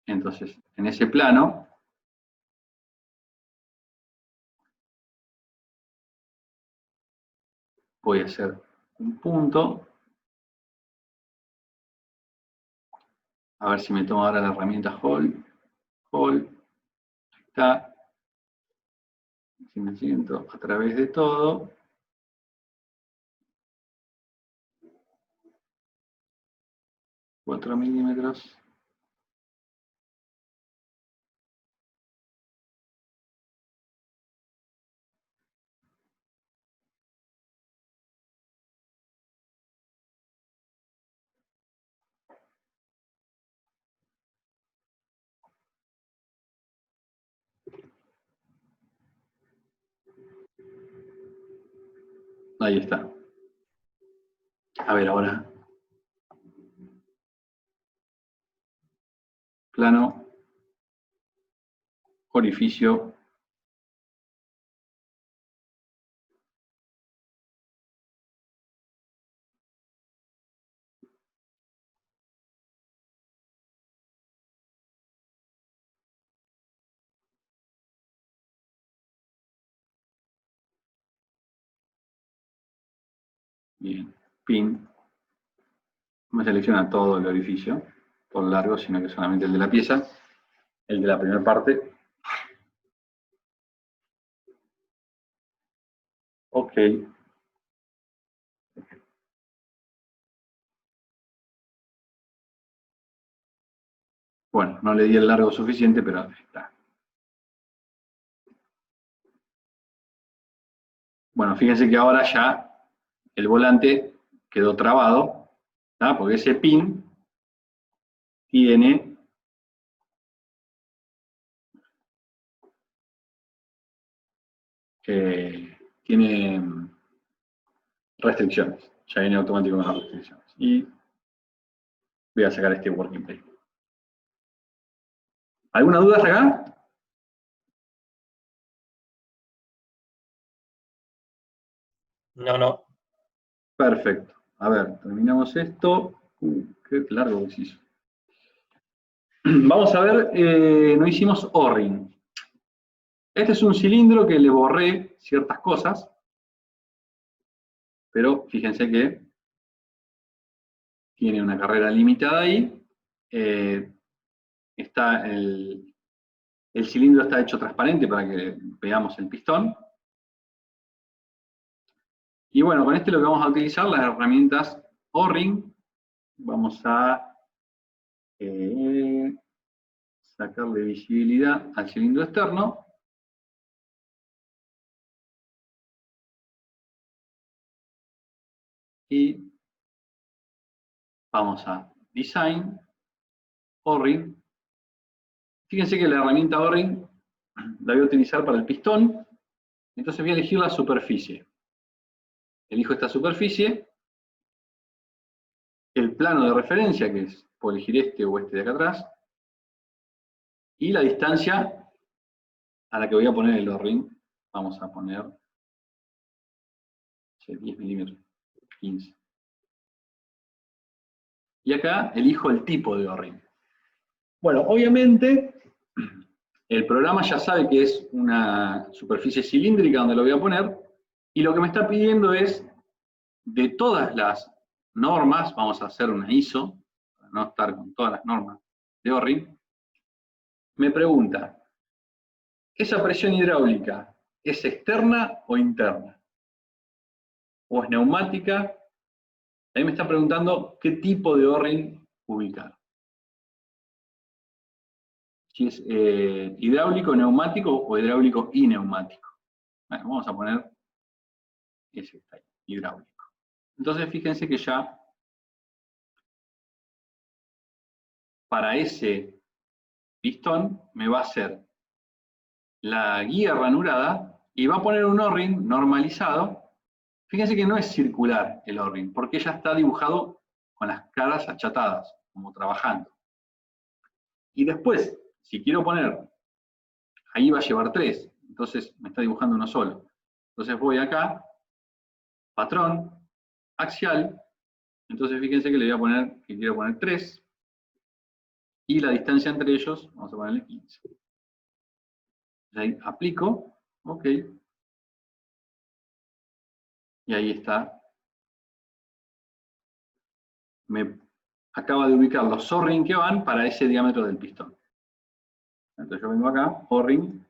Entonces, en ese plano, voy a hacer un punto. A ver si me toma ahora la herramienta Hole. Hole. Ahí está. Si me siento a través de todo. $4 milímetros. Ahí está. A ver, ahora. Plano, orificio. Bien, pin. No me selecciona todo el orificio, todo el largo, sino que solamente el de la pieza, el de la primera parte. Ok. Bueno, no le di el largo suficiente, pero ahí está. Bueno, fíjense que ahora ya el volante quedó trabado, ¿tá? Porque ese pin tiene restricciones. Ya viene automático con las restricciones. Y voy a sacar este working plane. ¿Alguna duda hasta acá? No. Perfecto. A ver, terminamos esto. Qué largo que se hizo. Vamos a ver, no hicimos O-ring. Este es un cilindro que le borré ciertas cosas, pero fíjense que tiene una carrera limitada ahí. Está el cilindro está hecho transparente para que veamos el pistón. Y bueno, con este lo que vamos a utilizar las herramientas O-ring. Vamos a sacarle visibilidad al cilindro externo. Y vamos a Design, O-ring. Fíjense que la herramienta O-ring la voy a utilizar para el pistón. Entonces voy a elegir la superficie. Elijo esta superficie. El plano de referencia, que es, puedo elegir este o este de acá atrás. Y la distancia a la que voy a poner el O-ring. Vamos a poner 10 milímetros, 15. Y acá elijo el tipo de O-ring. Bueno, obviamente, el programa ya sabe que es una superficie cilíndrica donde lo voy a poner, y lo que me está pidiendo es, de todas las normas, vamos a hacer una ISO, para no estar con todas las normas de O-ring, me pregunta, ¿esa presión hidráulica es externa o interna? ¿O es neumática? Ahí me está preguntando qué tipo de O-ring ubicar. Si es hidráulico, neumático o hidráulico y neumático. Bueno, vamos a poner ese que está ahí, hidráulico. Entonces fíjense que ya para ese pistón me va a hacer la guía ranurada y va a poner un O-ring normalizado. Fíjense que no es circular el O-ring, porque ya está dibujado con las caras achatadas, como trabajando. Y después, si quiero poner, ahí va a llevar 3, entonces me está dibujando uno solo. Entonces voy acá, patrón, axial, entonces fíjense que le voy a poner, que quiero poner 3, y la distancia entre ellos, vamos a ponerle 15. Ahí aplico, ok, y ahí está. Me acaba de ubicar los O-ring que van para ese diámetro del pistón. Entonces yo vengo acá, O-ring,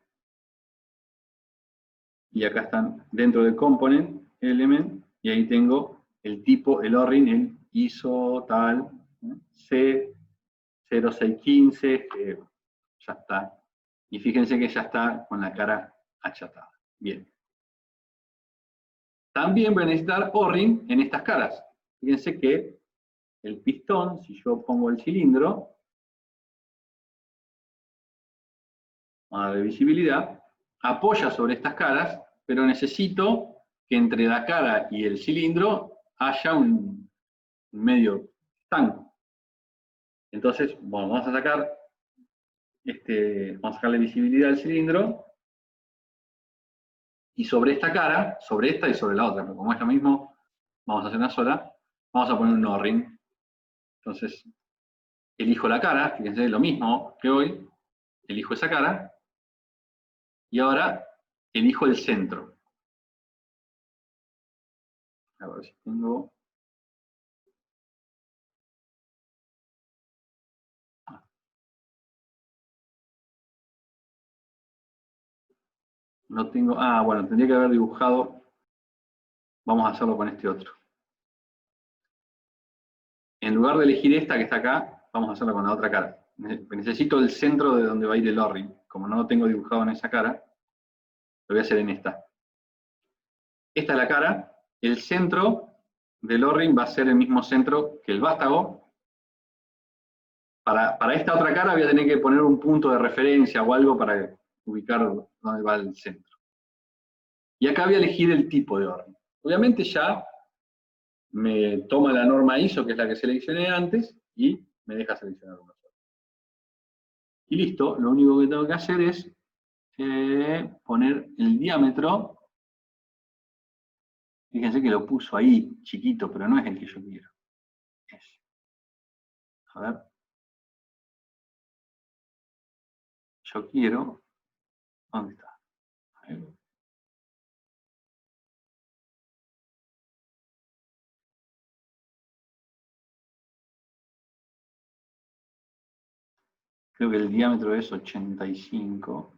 y acá están dentro del component, element, y ahí tengo el tipo, el O-ring, el ISO tal, C0615, ya está. Y fíjense que ya está con la cara achatada. Bien. También voy a necesitar O-ring en estas caras. Fíjense que el pistón, si yo pongo el cilindro, vamos a darle visibilidad, apoya sobre estas caras pero necesito que entre la cara y el cilindro haya un medio estanco. Entonces, bueno, vamos a sacarle visibilidad al cilindro, y sobre esta cara, sobre esta y sobre la otra, pero como es lo mismo, vamos a hacer una sola, vamos a poner un O-ring. Entonces, elijo la cara, fíjense, lo mismo que hoy, elijo esa cara, y ahora elijo el centro. A ver si tengo... No tengo... Ah, bueno, tendría que haber dibujado... Vamos a hacerlo con este otro. En lugar de elegir esta que está acá, vamos a hacerla con la otra cara. Necesito el centro de donde va a ir el O-ring. Como no lo tengo dibujado en esa cara, lo voy a hacer en esta. Esta es la cara. El centro del O-ring va a ser el mismo centro que el vástago. Para esta otra cara voy a tener que poner un punto de referencia o algo para ubicar dónde va el centro. Y acá voy a elegir el tipo de O-ring. Obviamente ya me toma la norma ISO, que es la que seleccioné antes, y me deja seleccionar uno solo. Y listo, lo único que tengo que hacer es poner el diámetro. Fíjense que lo puso ahí, chiquito, pero no es el que yo quiero. A ver. Yo quiero... ¿Dónde está? A ver. Creo que el diámetro es 85.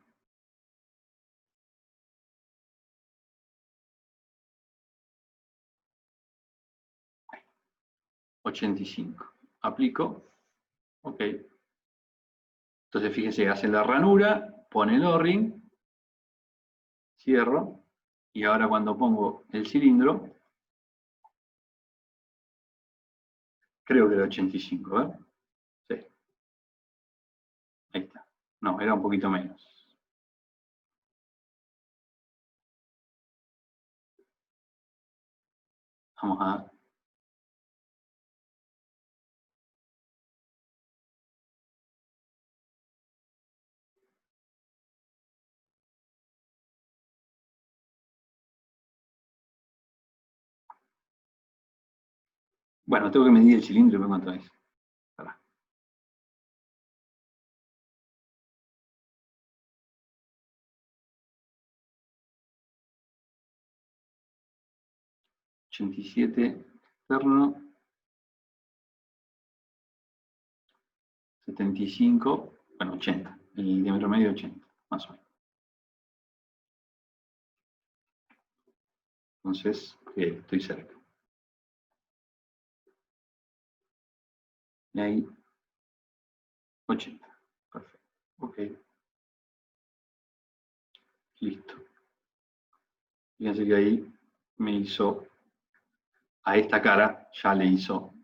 Ahí. 85. Aplico. Ok. Entonces fíjense, hace la ranura, pone el O-ring, cierro, y ahora cuando pongo el cilindro, creo que era 85, ¿verdad? Sí. Ahí está. No, era un poquito menos. Vamos a... Bueno, tengo que medir el cilindro y ver cuánto es. Pará. 87 externo. 75, bueno, 80. El diámetro medio 80, más o menos. Entonces, estoy cerca. Y ahí, 80. Perfecto. Ok. Listo. Fíjense que ahí me hizo, a esta cara ya le hizo.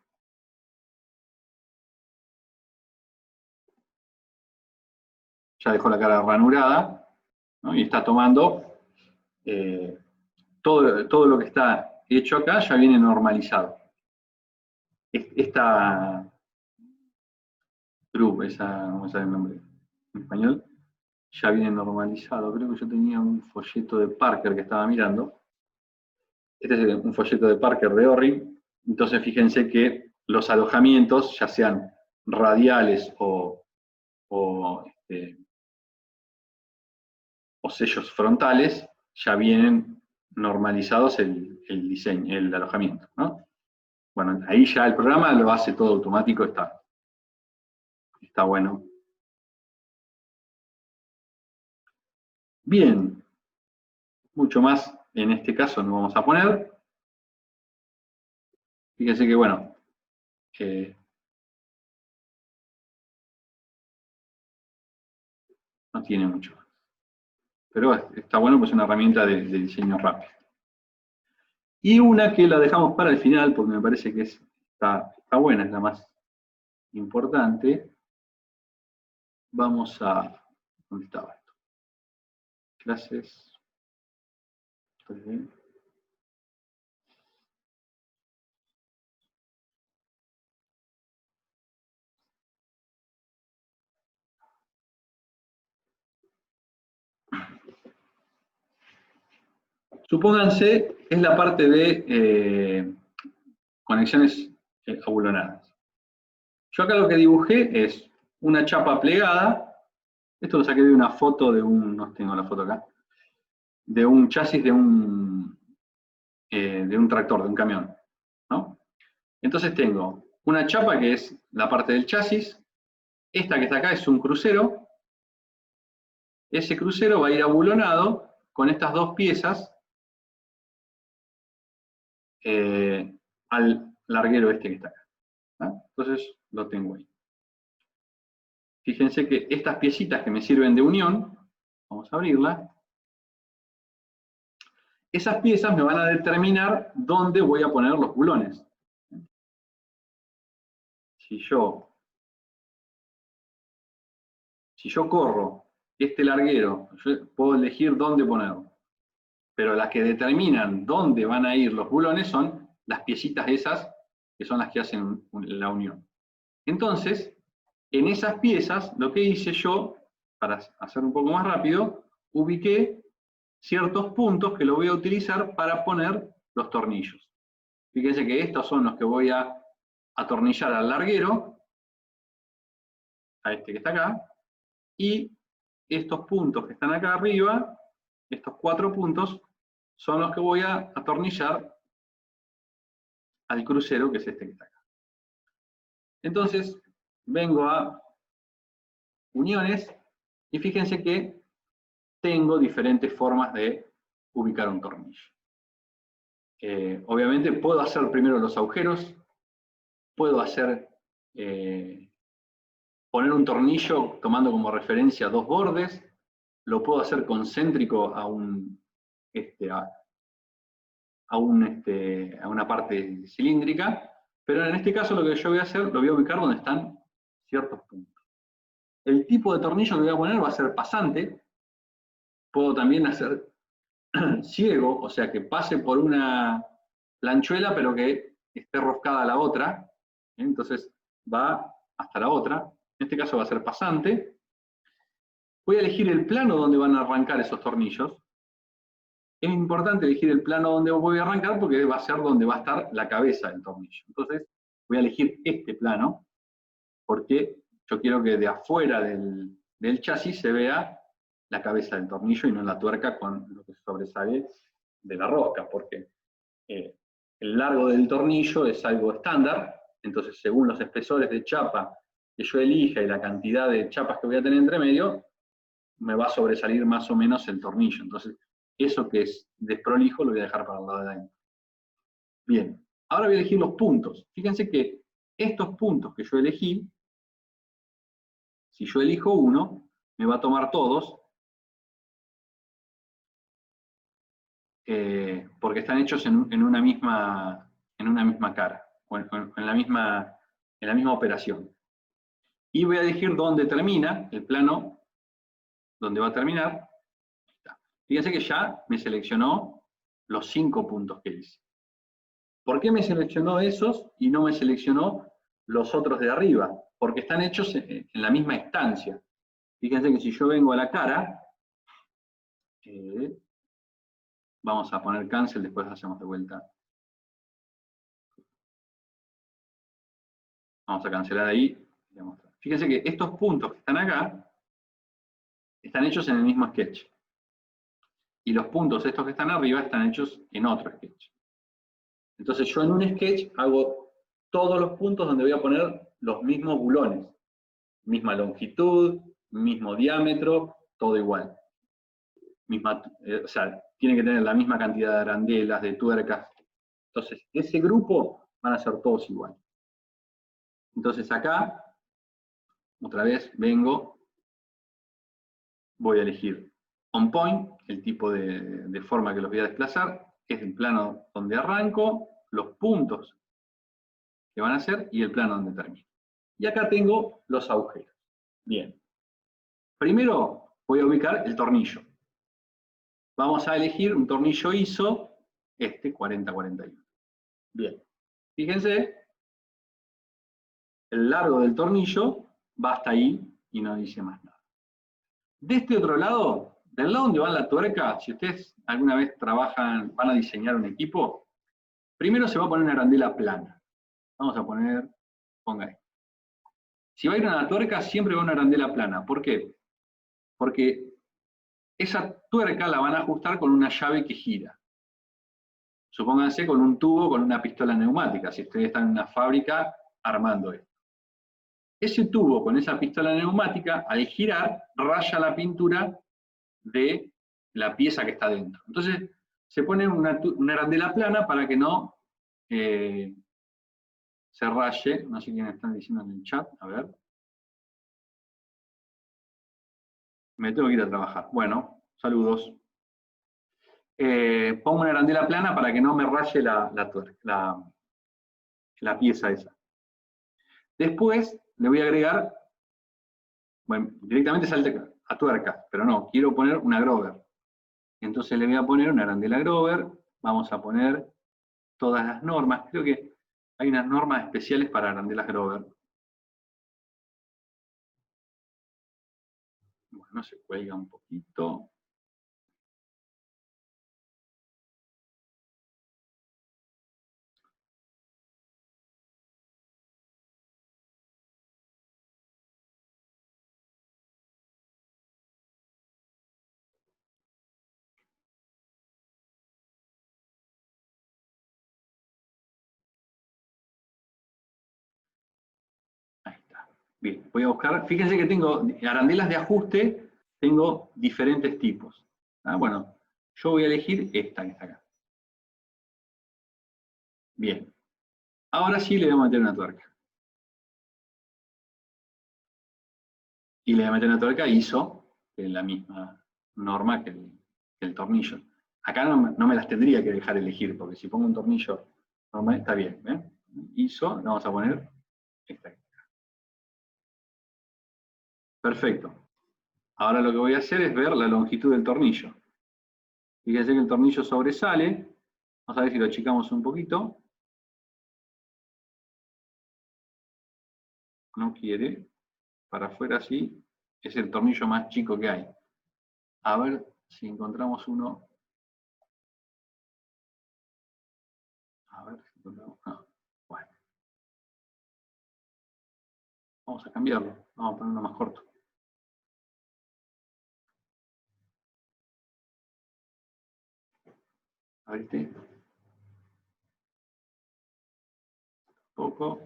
Ya dejó la cara ranurada, ¿no? Y está tomando todo lo que está hecho acá ya viene normalizado. Esta group, ¿cómo se llama el nombre en español? Ya viene normalizado. Creo que yo tenía un folleto de Parker que estaba mirando. Este es un folleto de Parker de O-ring. Entonces fíjense que los alojamientos, ya sean radiales o sellos frontales, ya vienen normalizados el diseño, el alojamiento, ¿no? Bueno, ahí ya el programa lo hace todo automático, está bueno. Bien, mucho más en este caso no vamos a poner. Fíjense que, bueno, no tiene mucho más. Pero está bueno, pues es una herramienta de diseño rápido. Y una que la dejamos para el final, porque me parece que está buena, es la más importante. Vamos a... ¿Dónde estaba esto? Clases. Supónganse, es la parte de conexiones abulonadas. Yo acá lo que dibujé es una chapa plegada. Esto lo saqué de una foto de un, no tengo la foto acá, de un chasis de un tractor, de un camión, ¿no? Entonces tengo una chapa que es la parte del chasis, esta que está acá es un crucero, ese crucero va a ir abulonado con estas dos piezas al larguero este que está acá, ¿no? Entonces lo tengo ahí. Fíjense que estas piecitas que me sirven de unión, vamos a abrirla, esas piezas me van a determinar dónde voy a poner los bulones. Si yo corro este larguero, yo puedo elegir dónde ponerlo. Pero las que determinan dónde van a ir los bulones son las piecitas esas, que son las que hacen la unión. Entonces, en esas piezas, lo que hice yo, para hacer un poco más rápido, ubiqué ciertos puntos que lo voy a utilizar para poner los tornillos. Fíjense que estos son los que voy a atornillar al larguero, a este que está acá, y estos puntos que están acá arriba, estos 4 puntos, son los que voy a atornillar al crucero, que es este que está acá. Entonces, vengo a uniones, y fíjense que tengo diferentes formas de ubicar un tornillo. Obviamente puedo hacer primero los agujeros, puedo hacer poner un tornillo tomando como referencia 2 bordes, lo puedo hacer concéntrico a una parte cilíndrica, pero en este caso lo que yo voy a hacer, lo voy a ubicar donde están ciertos puntos. El tipo de tornillo que voy a poner va a ser pasante, puedo también hacer ciego, o sea que pase por una planchuela pero que esté roscada a la otra, entonces va hasta la otra, en este caso va a ser pasante. Voy a elegir el plano donde van a arrancar esos tornillos. Es importante elegir el plano donde voy a arrancar porque va a ser donde va a estar la cabeza del tornillo. Entonces voy a elegir este plano porque yo quiero que de afuera del chasis se vea la cabeza del tornillo y no la tuerca con lo que sobresale de la rosca, porque el largo del tornillo es algo estándar, entonces según los espesores de chapa que yo elija y la cantidad de chapas que voy a tener entre medio, me va a sobresalir más o menos el tornillo. Entonces, eso que es desprolijo lo voy a dejar para el lado de adentro. Bien, ahora voy a elegir los puntos. Fíjense que estos puntos que yo elegí, si yo elijo uno, me va a tomar todos, porque están hechos en una misma cara, o en la misma operación. Y voy a elegir dónde termina, el plano donde va a terminar. Fíjense que ya me seleccionó los 5 puntos que hice. ¿Por qué me seleccionó esos y no me seleccionó los otros de arriba? Porque están hechos en la misma instancia. Fíjense que si yo vengo a la cara, vamos a poner cancel, después hacemos de vuelta. Vamos a cancelar ahí. Fíjense que estos puntos que están acá, están hechos en el mismo sketch. Y los puntos estos que están arriba están hechos en otro sketch. Entonces yo en un sketch hago todos los puntos donde voy a poner los mismos bulones. Misma longitud, mismo diámetro, todo igual. O sea, tiene que tener la misma cantidad de arandelas, de tuercas. Entonces, ese grupo van a ser todos iguales. Entonces acá, otra vez vengo, voy a elegir on point, el tipo de forma que los voy a desplazar, que es el plano donde arranco, los puntos que van a ser y el plano donde termino. Y acá tengo los agujeros. Bien. Primero voy a ubicar el tornillo. vamos a elegir un tornillo ISO, 4041. Bien, fíjense, el largo del tornillo va hasta ahí y no dice más nada. De este otro lado, del lado donde va la tuerca, si ustedes alguna vez trabajan, van a diseñar un equipo, primero se va a poner una arandela plana. Vamos a poner, ponga ahí. Si va a ir a una tuerca, siempre va una arandela plana. ¿Por qué? Porque esa tuerca la van a ajustar con una llave que gira. Supónganse con un tubo, con una pistola neumática, si ustedes están en una fábrica armando esto. Ese tubo con esa pistola neumática, al girar, raya la pintura de la pieza que está dentro. Entonces, se pone una arandela plana para que no se raye. No sé quiénes están diciendo en el chat, a ver. Me tengo que ir a trabajar. Bueno, saludos. Pongo una arandela plana para que no me raye la pieza esa. Después le voy a agregar, bueno, directamente salta a tuerca, pero no, quiero poner una Grover. Entonces le voy a poner una arandela Grover, vamos a poner todas las normas, creo que hay unas normas especiales para arandelas Grover. Bueno, se cuelga un poquito. Ahí está. Bien, voy a buscar, fíjense que tengo arandelas de ajuste, tengo diferentes tipos. Bueno, yo voy a elegir esta que está acá. Bien, ahora sí le voy a meter una tuerca. Y le voy a meter una tuerca ISO, que es la misma norma que el tornillo. Acá no me las tendría que dejar elegir, porque si pongo un tornillo normal está bien. ¿Ven? ISO, le vamos a poner esta. Perfecto. Ahora lo que voy a hacer es ver la longitud del tornillo. Fíjense que el tornillo sobresale. Vamos a ver si lo achicamos un poquito. No quiere. Para afuera sí. Es el tornillo más chico que hay. A ver si encontramos uno. A ver si encontramos. No. Bueno. Vamos a cambiarlo. Vamos a poner uno más corto. A ver este. Poco.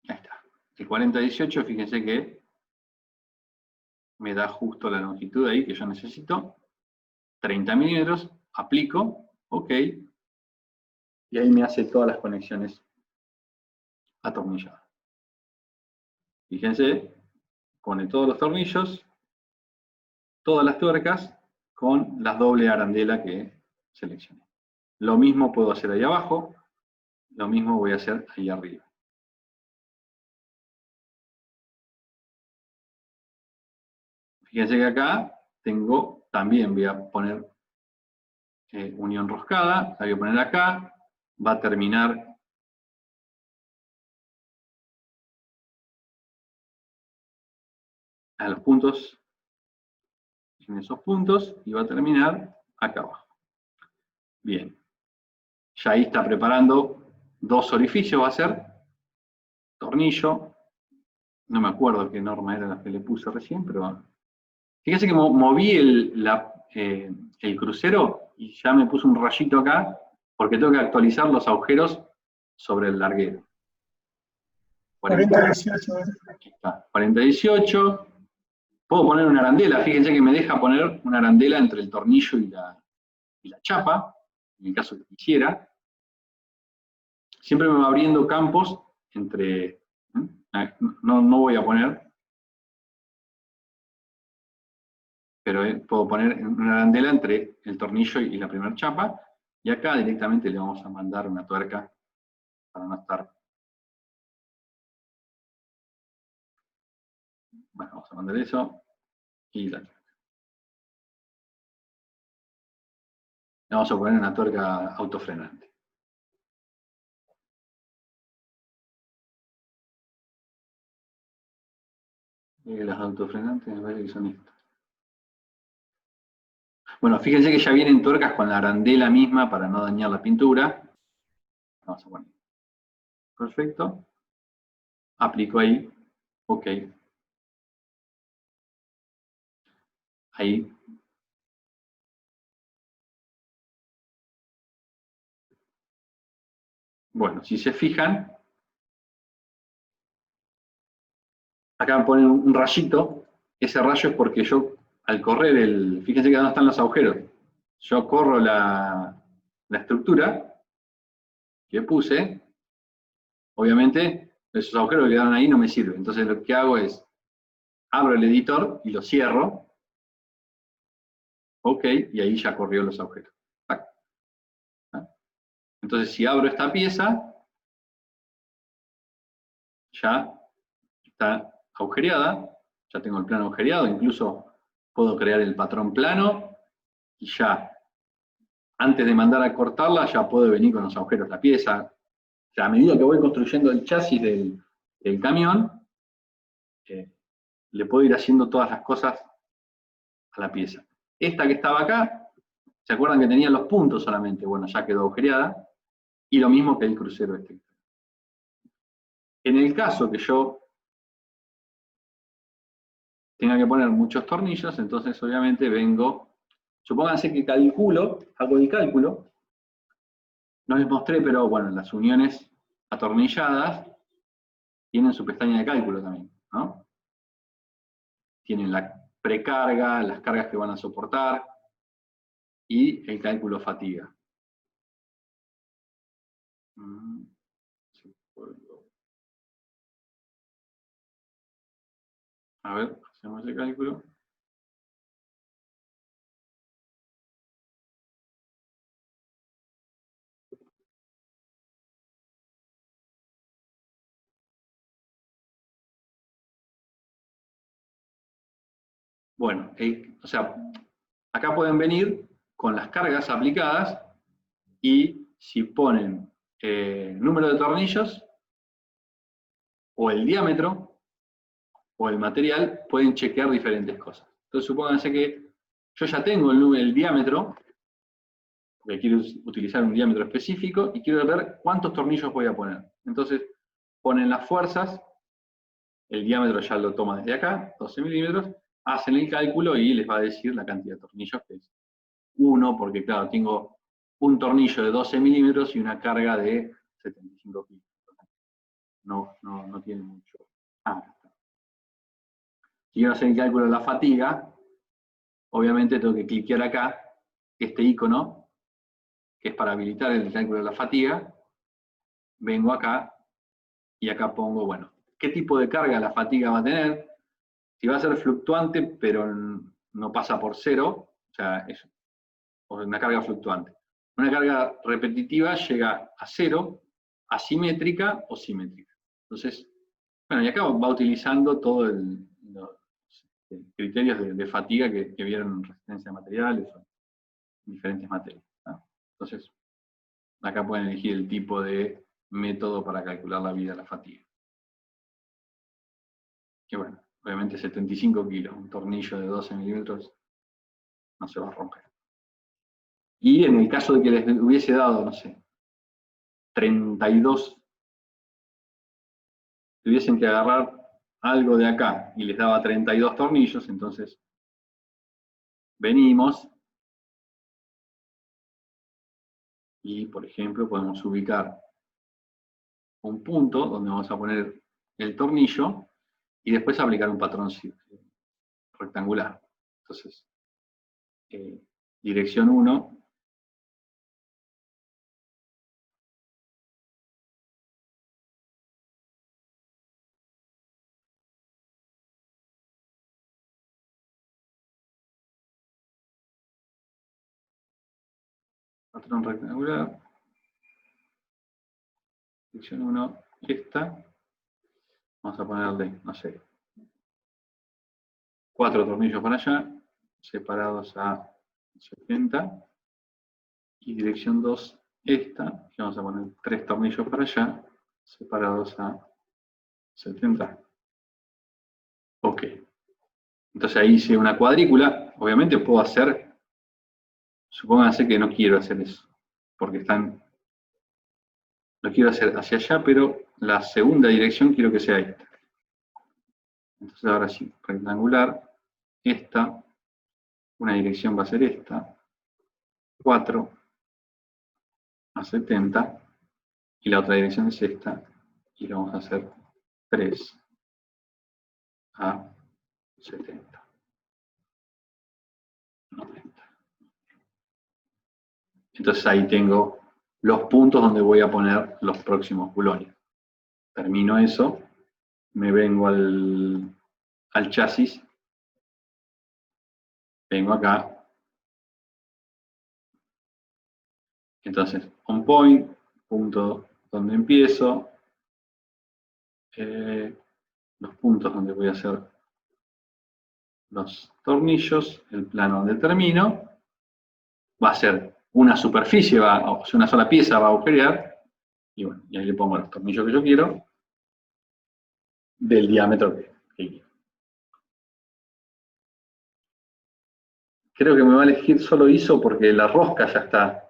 Ahí está. El 4018, fíjense que me da justo la longitud ahí que yo necesito. 30 milímetros. Aplico. Ok. Y ahí me hace todas las conexiones atornilladas. Fíjense, pone todos los tornillos, todas las tuercas, con la doble arandela que seleccioné. Lo mismo puedo hacer ahí abajo, lo mismo voy a hacer ahí arriba. Fíjense que acá tengo, también voy a poner unión roscada, la voy a poner acá, va a terminar a los puntos, en esos puntos, y va a terminar acá abajo. Bien. Ya ahí está preparando dos orificios, va a ser tornillo, no me acuerdo qué norma era la que le puse recién, pero fíjense que moví el crucero y ya me puse un rayito acá, porque tengo que actualizar los agujeros sobre el larguero. 4018. Aquí está, 4018. Puedo poner una arandela, fíjense que me deja poner una arandela entre el tornillo y la chapa, en el caso que quisiera. Siempre me va abriendo campos entre... No voy a poner, pero puedo poner una arandela entre el tornillo y la primera chapa. Y acá directamente le vamos a mandar una tuerca para no estar. Bueno, vamos a mandar eso y la tuerca. Le vamos a poner una tuerca autofrenante. Y las autofrenantes me parece que son estas. Bueno, fíjense que ya vienen tuercas con la arandela misma para no dañar la pintura. Vamos a poner. Perfecto. Aplico ahí. Ok. Ahí. Bueno, si se fijan, acá me ponen un rayito. Ese rayo es porque yo, al correr fíjense que dónde están los agujeros. Yo corro la estructura que puse. Obviamente, esos agujeros que quedaron ahí no me sirven. Entonces lo que hago es, abro el editor y lo cierro. Ok, y ahí ya corrió los agujeros. Entonces, si abro esta pieza, ya está agujereada, ya tengo el plano agujereado, incluso puedo crear el patrón plano y ya, antes de mandar a cortarla, ya puedo venir con los agujeros la pieza. O sea, a medida que voy construyendo el chasis del camión, le puedo ir haciendo todas las cosas a la pieza. Esta que estaba acá, ¿se acuerdan que tenía los puntos solamente? Bueno, ya quedó agujereada, y lo mismo que el crucero este. En el caso que yo tenga que poner muchos tornillos, entonces obviamente vengo, supónganse que hago el cálculo, no les mostré, pero bueno, las uniones atornilladas tienen su pestaña de cálculo también, ¿no? Tienen la precarga, las cargas que van a soportar y el cálculo fatiga. A ver, hacemos el cálculo. Bueno, o sea, acá pueden venir con las cargas aplicadas y si ponen número de tornillos o el diámetro o el material, pueden chequear diferentes cosas. Entonces supónganse que yo ya tengo el diámetro, porque quiero utilizar un diámetro específico y quiero ver cuántos tornillos voy a poner. Entonces ponen las fuerzas, el diámetro ya lo toma desde acá, 12 milímetros, hacen el cálculo y les va a decir la cantidad de tornillos, que es 1, porque claro, tengo un tornillo de 12 milímetros y una carga de 75 kilos. No tiene mucho. Si quiero hacer el cálculo de la fatiga, obviamente tengo que cliquear acá, este icono, que es para habilitar el cálculo de la fatiga. Vengo acá y acá pongo, bueno, qué tipo de carga la fatiga va a tener. Si va a ser fluctuante, pero no pasa por cero, o sea, es una carga fluctuante. Una carga repetitiva llega a cero, asimétrica o simétrica. Entonces, bueno, y acá va utilizando todo los criterios de fatiga que vieron en resistencia a materiales o diferentes materias, ¿no? Entonces, acá pueden elegir el tipo de método para calcular la vida de la fatiga. Que bueno, obviamente 75 kilos, un tornillo de 12 milímetros no se va a romper. Y en el caso de que les hubiese dado, no sé, 32, tuviesen que agarrar algo de acá y les daba 32 tornillos, entonces venimos y, por ejemplo, podemos ubicar un punto donde vamos a poner el tornillo y después aplicar un patrón rectangular. Entonces, dirección 1, patrón rectangular, dirección 1, esta, vamos a ponerle, no sé, 4 tornillos para allá, separados a 70, y dirección 2, esta, y vamos a poner 3 tornillos para allá, separados a 70. Ok. Entonces ahí hice una cuadrícula. Obviamente puedo hacer, supónganse que no quiero hacer eso, porque lo quiero hacer hacia allá, pero la segunda dirección quiero que sea esta. Entonces ahora sí, rectangular, esta, una dirección va a ser esta, 4 a 70, y la otra dirección es esta, y la vamos a hacer 3 a 70. 90. Entonces ahí tengo los puntos donde voy a poner los próximos bulones. Termino eso, me vengo al chasis, vengo acá. Entonces, on point, punto donde empiezo, los puntos donde voy a hacer los tornillos, el plano donde termino, va a ser una superficie, o sea, una sola pieza va a agujerear, y bueno, y ahí le pongo los tornillos que yo quiero, del diámetro que quiero. Creo que me va a elegir solo ISO porque la rosca ya está.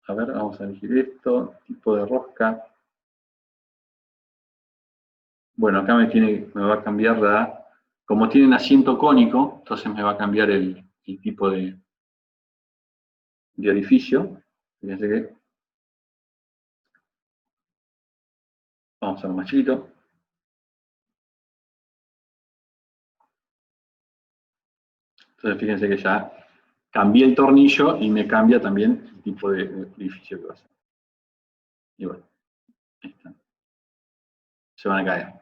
A ver, vamos a elegir esto, tipo de rosca. Bueno, acá me va a cambiar como tienen asiento cónico, entonces me va a cambiar el tipo de orificio. Fíjense que vamos a hacerlo más chiquito. Entonces fíjense que ya cambié el tornillo y me cambia también el tipo de orificio que va a hacer. Y bueno, ahí está. Se van a caer.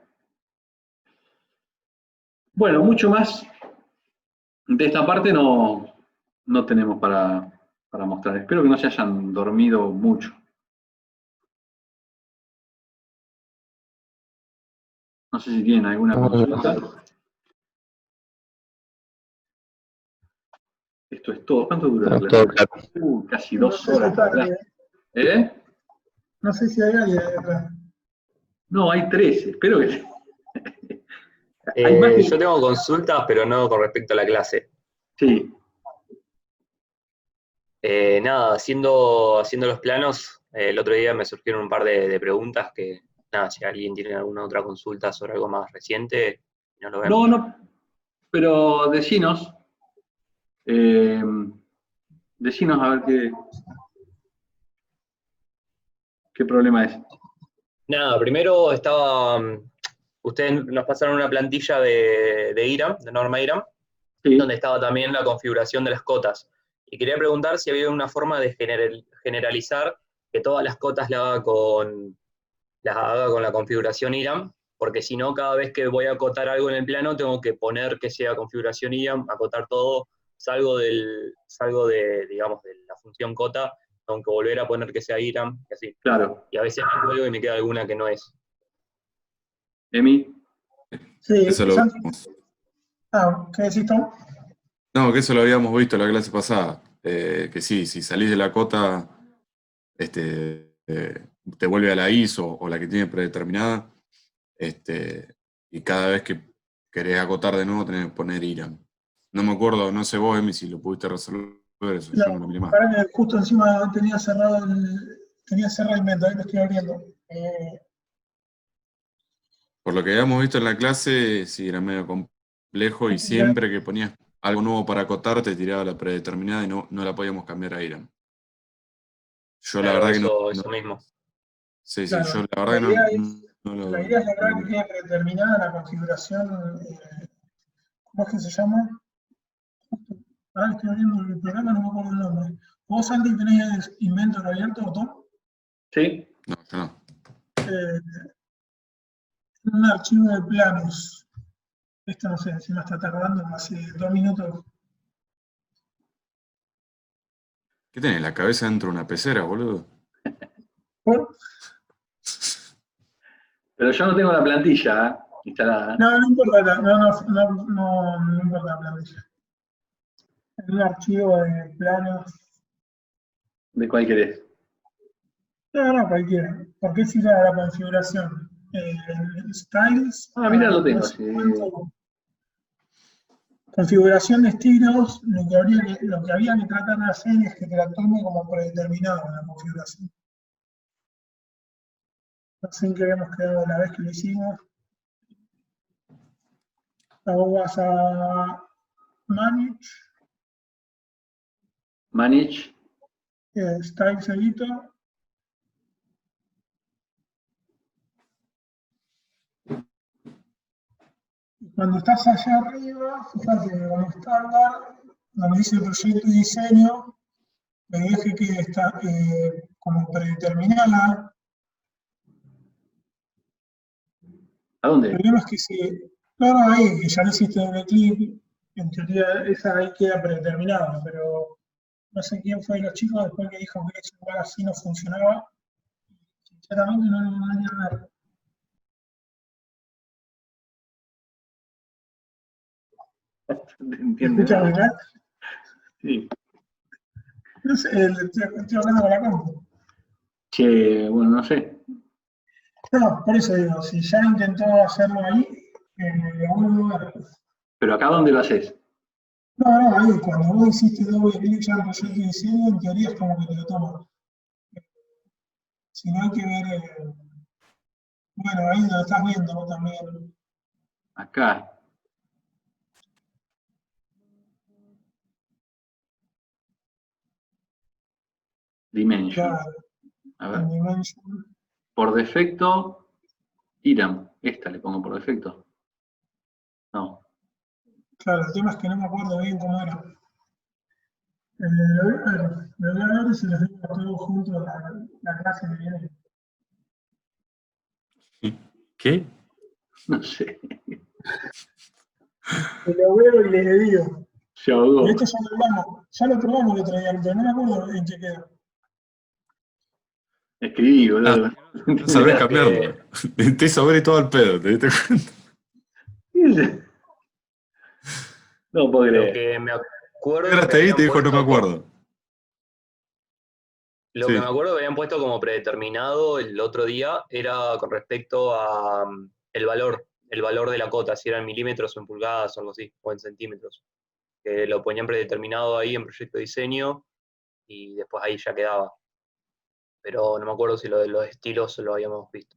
Bueno, mucho más de esta parte no tenemos para mostrar. Espero que no se hayan dormido mucho. No sé si tienen alguna consulta. Esto es todo. ¿Cuánto dura la clase? Casi 2 horas de clase. ¿Eh? No sé si hay alguien acá. No, hay 13. Espero que... hay más que... Yo tengo consultas, pero no con respecto a la clase. Sí. Nada, haciendo los planos, el otro día me surgieron un par de preguntas que, nada, si alguien tiene alguna otra consulta sobre algo más reciente, no lo vemos. No, pero decinos. Decinos a ver qué problema es. Nada, primero ustedes nos pasaron una plantilla de IRAM, de norma IRAM, Sí. donde estaba también la configuración de las cotas. Y quería preguntar si había una forma de generalizar que todas las cotas las haga con la configuración IRAM, porque si no, cada vez que voy a acotar algo en el plano, tengo que poner que sea configuración IRAM, acotar todo, salgo digamos, de la función cota, tengo que volver a poner que sea IRAM, y así. Claro. Y a veces me cuelgo y me queda alguna que no es. Emi. Sí, Eso lo Santi. vimos. ¿Qué decís, Tom? No, que eso lo habíamos visto en la clase pasada. Que sí, si salís de la cota, te vuelve a la ISO o la que tiene predeterminada. Y cada vez que querés acotar de nuevo, tenés que poner IRAM. No me acuerdo, no sé vos, Emi, si lo pudiste resolver eso. Yo no lo miré más. Para que justo encima tenía cerrado el método, ahí lo estoy abriendo. Por lo que habíamos visto en la clase, sí, era medio complejo y siempre que ponías algo nuevo para acotar, te tiraba la predeterminada y no la podíamos cambiar a IRAM. Yo la verdad que no. Eso mismo. Sí, Claro, yo la verdad que no lo... La idea es lograr que quede predeterminada la configuración. ¿Cómo es que se llama? Ahora estoy abriendo el programa, no me acuerdo el nombre. ¿Vos, Santi, tenés Inventor abierto o Tom? Sí. No, yo no. Un archivo de planos. Esto no sé, encima está tardando hace 2 minutos. ¿Qué tenés? ¿La cabeza dentro de una pecera, boludo? ¿Por? Pero yo no tengo la plantilla instalada. No, no importa, no importa la plantilla. En un archivo de planos. ¿De cuál querés? No, cualquiera. Porque es ir a la configuración. Styles. Ah, mira, lo tengo. no sé Sí. cuánto. Configuración de estilos, lo que había que tratar de hacer es que te la tome como predeterminado en la configuración. No sé en qué habíamos quedado la vez que lo hicimos. Vos vas a Manage, Manage. Styles Editor. Y cuando estás allá arriba, fíjate que como estándar, donde dice proyecto y diseño, le dije que está como predeterminada. ¿A El dónde? problema es que si, claro, ahí, que ya le hiciste doble clic, en teoría esa ahí queda predeterminada, pero no sé quién fue de los chicos después que dijo que ese lugar así no funcionaba. Sinceramente no lo van a ver. No ¿Me entiende escuchas nada. bien? Sí. No sé, estoy hablando con la compu. Che, bueno, no sé. No, por eso digo, si ya intentó hacerlo ahí, de algún lugar. ¿Pero acá dónde lo haces? No, ahí, cuando vos hiciste doble clic ya en proyecto de diseño, en teoría es como que te lo toma. Si no hay que ver, bueno, ahí lo estás viendo vos también. Acá. Dimension. Claro, A ver. en Dimension. Por defecto, Iram. Esta le pongo por defecto. No. Claro, el tema es que no me acuerdo bien cómo era. Lo voy a ver, lo voy a ver y se los digo a todos juntos la clase que viene. ¿Qué? No sé. Y lo veo y les digo. Se Y ahogó. esto ya lo probamos el otro día, pero no me acuerdo en qué quedó. Escribí, boludo. Ah, no sabés cambiarlo. Te sobre todo al pedo, ¿te diste cuenta? No puedo Lo creer. que me acuerdo que Entraste ahí y te habían dijo no me puesto acuerdo. Lo que Sí. me acuerdo que habían puesto como predeterminado el otro día era con respecto a el valor de la cota, si era en milímetros o en pulgadas o algo así, o en centímetros. Que lo ponían predeterminado ahí en proyecto de diseño y después ahí ya quedaba. Pero no me acuerdo si lo de los estilos lo habíamos visto.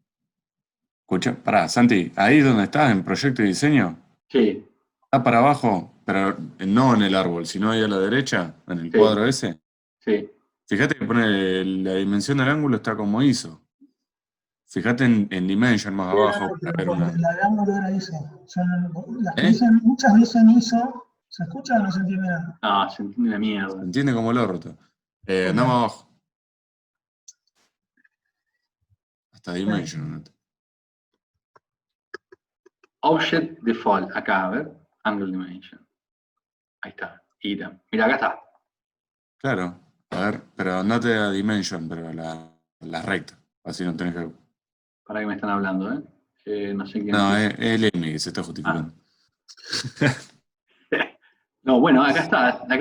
Escucha, pará, Santi, ahí donde estás en proyecto de diseño, Sí, está para abajo, pero no en el árbol, sino ahí a la derecha, en el sí, cuadro ese. sí. Fíjate que pone la dimensión del ángulo está como ISO. Fíjate en Dimension más Sí, abajo, para pero ver porque una. la de ángulo era ISO. Las que ¿Eh? dicen, muchas dicen ISO, ¿se escucha o no se entiende nada? Ah, se entiende la Se mierda. entiende como el orto. Ok, Andamos abajo. Hasta ok. Dimension. Object Default. Acá, a ver. Angle Dimension. Ahí está. Iram. Mira, acá está. Claro. A ver, pero andate a Dimension, pero a la recta. Así no tenés que. Para que me están hablando, ¿eh? No sé quién No, es. es el M que se está Ah. justificando. No, bueno, acá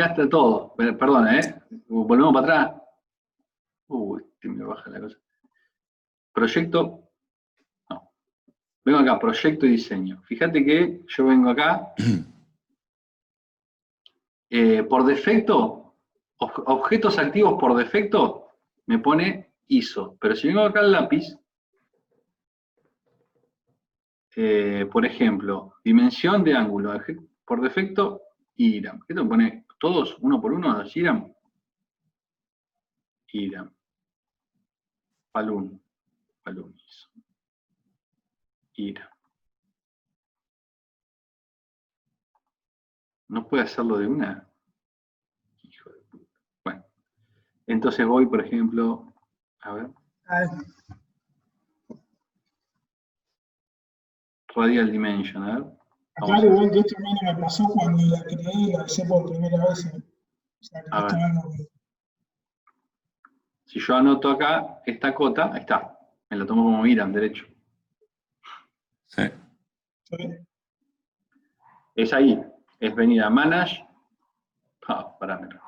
está todo. Perdón, ¿eh? Volvemos para atrás. Me baja la cosa. Proyecto. No. Vengo acá, proyecto y diseño. Fíjate que yo vengo acá. Por defecto, objetos activos por defecto, me pone ISO. Pero si vengo acá al lápiz, por ejemplo, dimensión de ángulo, por defecto, IRAM. ¿Qué te pone? ¿Todos uno por uno los IRAM? IRAM. Palun ISO. IRAM. ¿No puede hacerlo de una? Hijo de puta. Bueno, entonces voy, por ejemplo, a ver, Ahí. Radial Dimension, a ver. Acá igual que esto a mí no me pasó cuando la creé y la hice por primera vez. O sea, que A esto ver. es algo que Si yo anoto acá esta cota, ahí está, me la tomo como Iram derecho. Sí. ¿Sí? Es ahí, es venir a Manage, parámetro,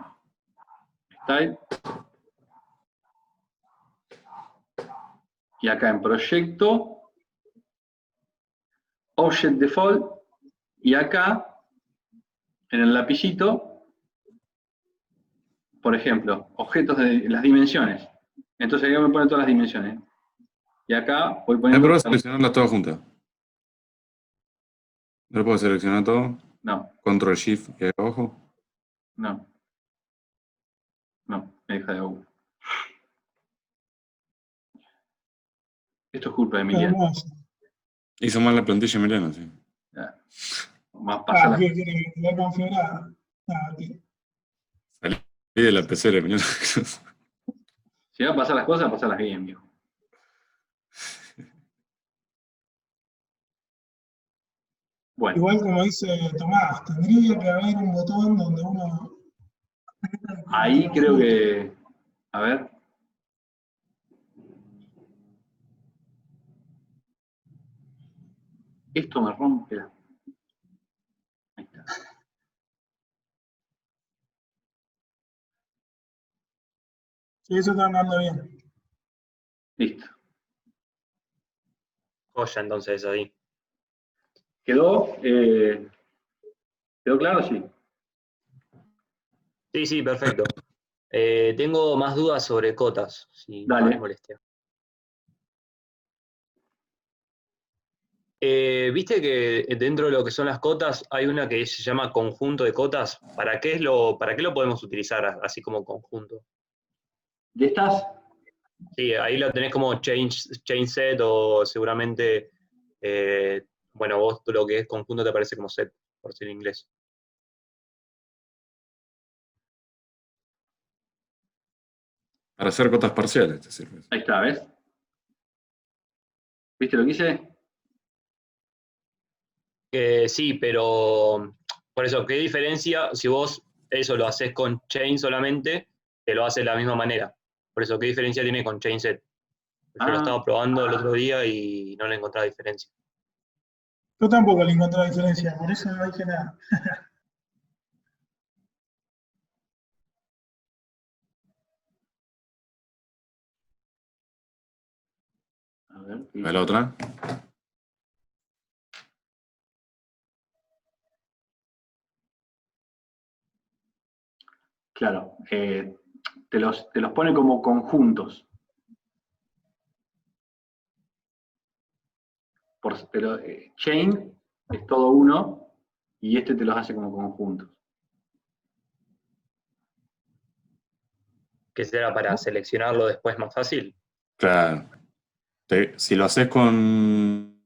Style, y acá en Proyecto, Object Default, y acá, en el lapicito, por ejemplo, objetos de las dimensiones. Entonces acá me pone todas las dimensiones. Y acá voy poniendo... Pero seleccionarlas todas juntas. ¿No lo puedo seleccionar todo? No, Control Shift y ahí abajo. no. No, me deja de agua. Esto es culpa de Emiliano. Hermoso. Hizo mal la plantilla Emiliano, sí. Ya. Más pasa la... ¿Qué querés? ¿La configurada? Salí de la PC de Emiliano. Si va a pasar las cosas, pasarlas bien, viejo. Bueno, Igual como dice Tomás, tendría que haber un botón donde uno... ahí creo que... A ver. Esto me rompe la... Ahí está. Sí, eso está andando bien. Listo. Joya, entonces, ahí. ¿Quedó? ¿Quedó claro? Sí. Sí, sí, perfecto. Tengo más dudas sobre cotas, si no Dale. les molestia. Viste que dentro de lo que son las cotas hay una que se llama conjunto de cotas. ¿Para qué lo podemos utilizar así como conjunto? ¿De estas? Sí, ahí lo tenés como chain set o seguramente, bueno, vos lo que es conjunto te parece como set, por ser inglés. Para hacer cotas parciales te sirve. Ahí está, ¿ves? ¿Viste lo que hice? Sí, pero por eso, ¿qué diferencia si vos eso lo haces con chain solamente, te lo hace de la misma manera? Por eso, ¿qué diferencia tiene con chain set? Yo lo estaba probando el otro día y no le encontraba diferencia. Yo tampoco le encontré la diferencia, por eso no dije nada. A ver. ¿Ve la otra? Claro. Te los pone como conjuntos. Pero chain es todo uno y este te los hace como conjuntos. ¿Qué será para seleccionarlo después más fácil? Claro. Si lo haces con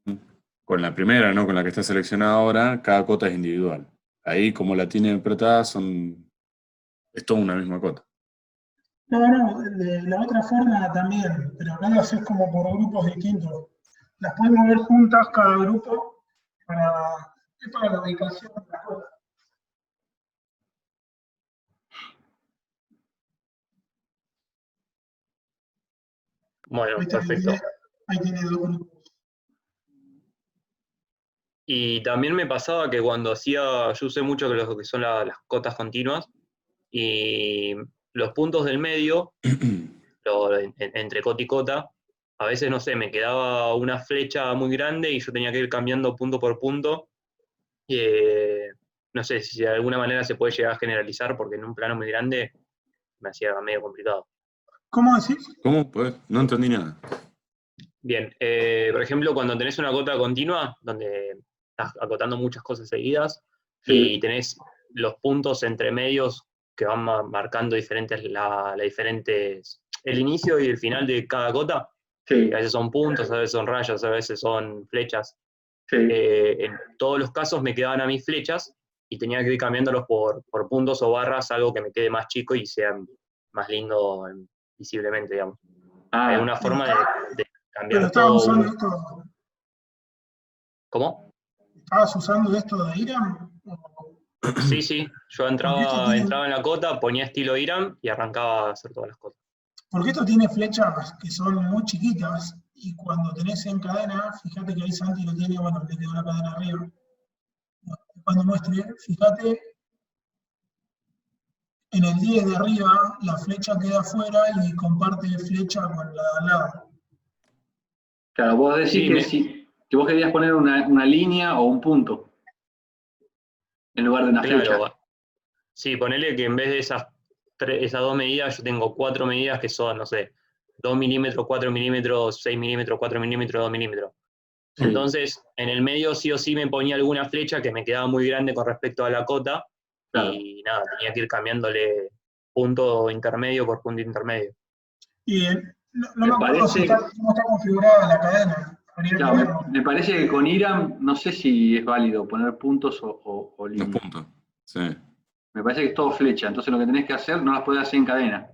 la primera, ¿no? Con la que está seleccionada ahora, cada cota es individual. Ahí, como la tiene apretada, es toda una misma cota. No, de la otra forma también, pero acá lo haces como por grupos distintos. Las puedes mover juntas cada grupo es para la ubicación de las cosas. Bueno, ¿Viste? perfecto. Ahí tiene dos grupos. Y también me pasaba que cuando yo usé mucho lo que son las cotas continuas y los puntos del medio, entre cota y cota, a veces, no sé, me quedaba una flecha muy grande y yo tenía que ir cambiando punto por punto. No sé si de alguna manera se puede llegar a generalizar porque en un plano muy grande me hacía medio complicado. ¿Cómo decís? ¿Cómo? Pues, no entendí nada. Bien, por ejemplo, cuando tenés una cota continua, donde estás acotando muchas cosas seguidas, Sí. y tenés los puntos entre medios que van marcando diferentes, el inicio y el final de cada cota, Sí. que a veces son puntos, a veces son rayas, a veces son flechas. Sí. En todos los casos me quedaban a mis flechas y tenía que ir cambiándolos por puntos o barras, algo que me quede más chico y sea más lindo visiblemente, digamos. Hay una forma de Pero cambiar estabas todo usando uno. esto, ¿Cómo? ¿estabas usando esto de IRAM? Sí, sí. Yo Porque esto entraba tiene, en la cota, ponía estilo Iram y arrancaba a hacer todas las cosas. Porque esto tiene flechas que son muy chiquitas, y cuando tenés en cadena, fíjate que ahí Santi lo tiene, bueno, le quedó la cadena arriba. Cuando muestre, fíjate, en el 10 de arriba, la flecha queda afuera y comparte flecha con la de al lado. Claro, vos decís que vos querías poner una línea o un punto en lugar de una flecha. Claro, sí, ponele que en vez de esas 2 medidas, yo tengo 4 medidas que son, no sé, 2 milímetros, 4 milímetros, 6 milímetros, 4 milímetros, 2 milímetros. Sí. Entonces, en el medio sí o sí me ponía alguna flecha que me quedaba muy grande con respecto a la cota, Claro. y nada, tenía que ir cambiándole punto intermedio por punto intermedio. Y no me Me acuerdo parece- cómo está configurada la cadena. Habría que Claro, verlo. me parece que con IRAM no sé si es válido poner puntos o Los líneas. puntos. Sí, Me parece que es todo flecha, entonces lo que tenés que hacer no las podés hacer en cadena.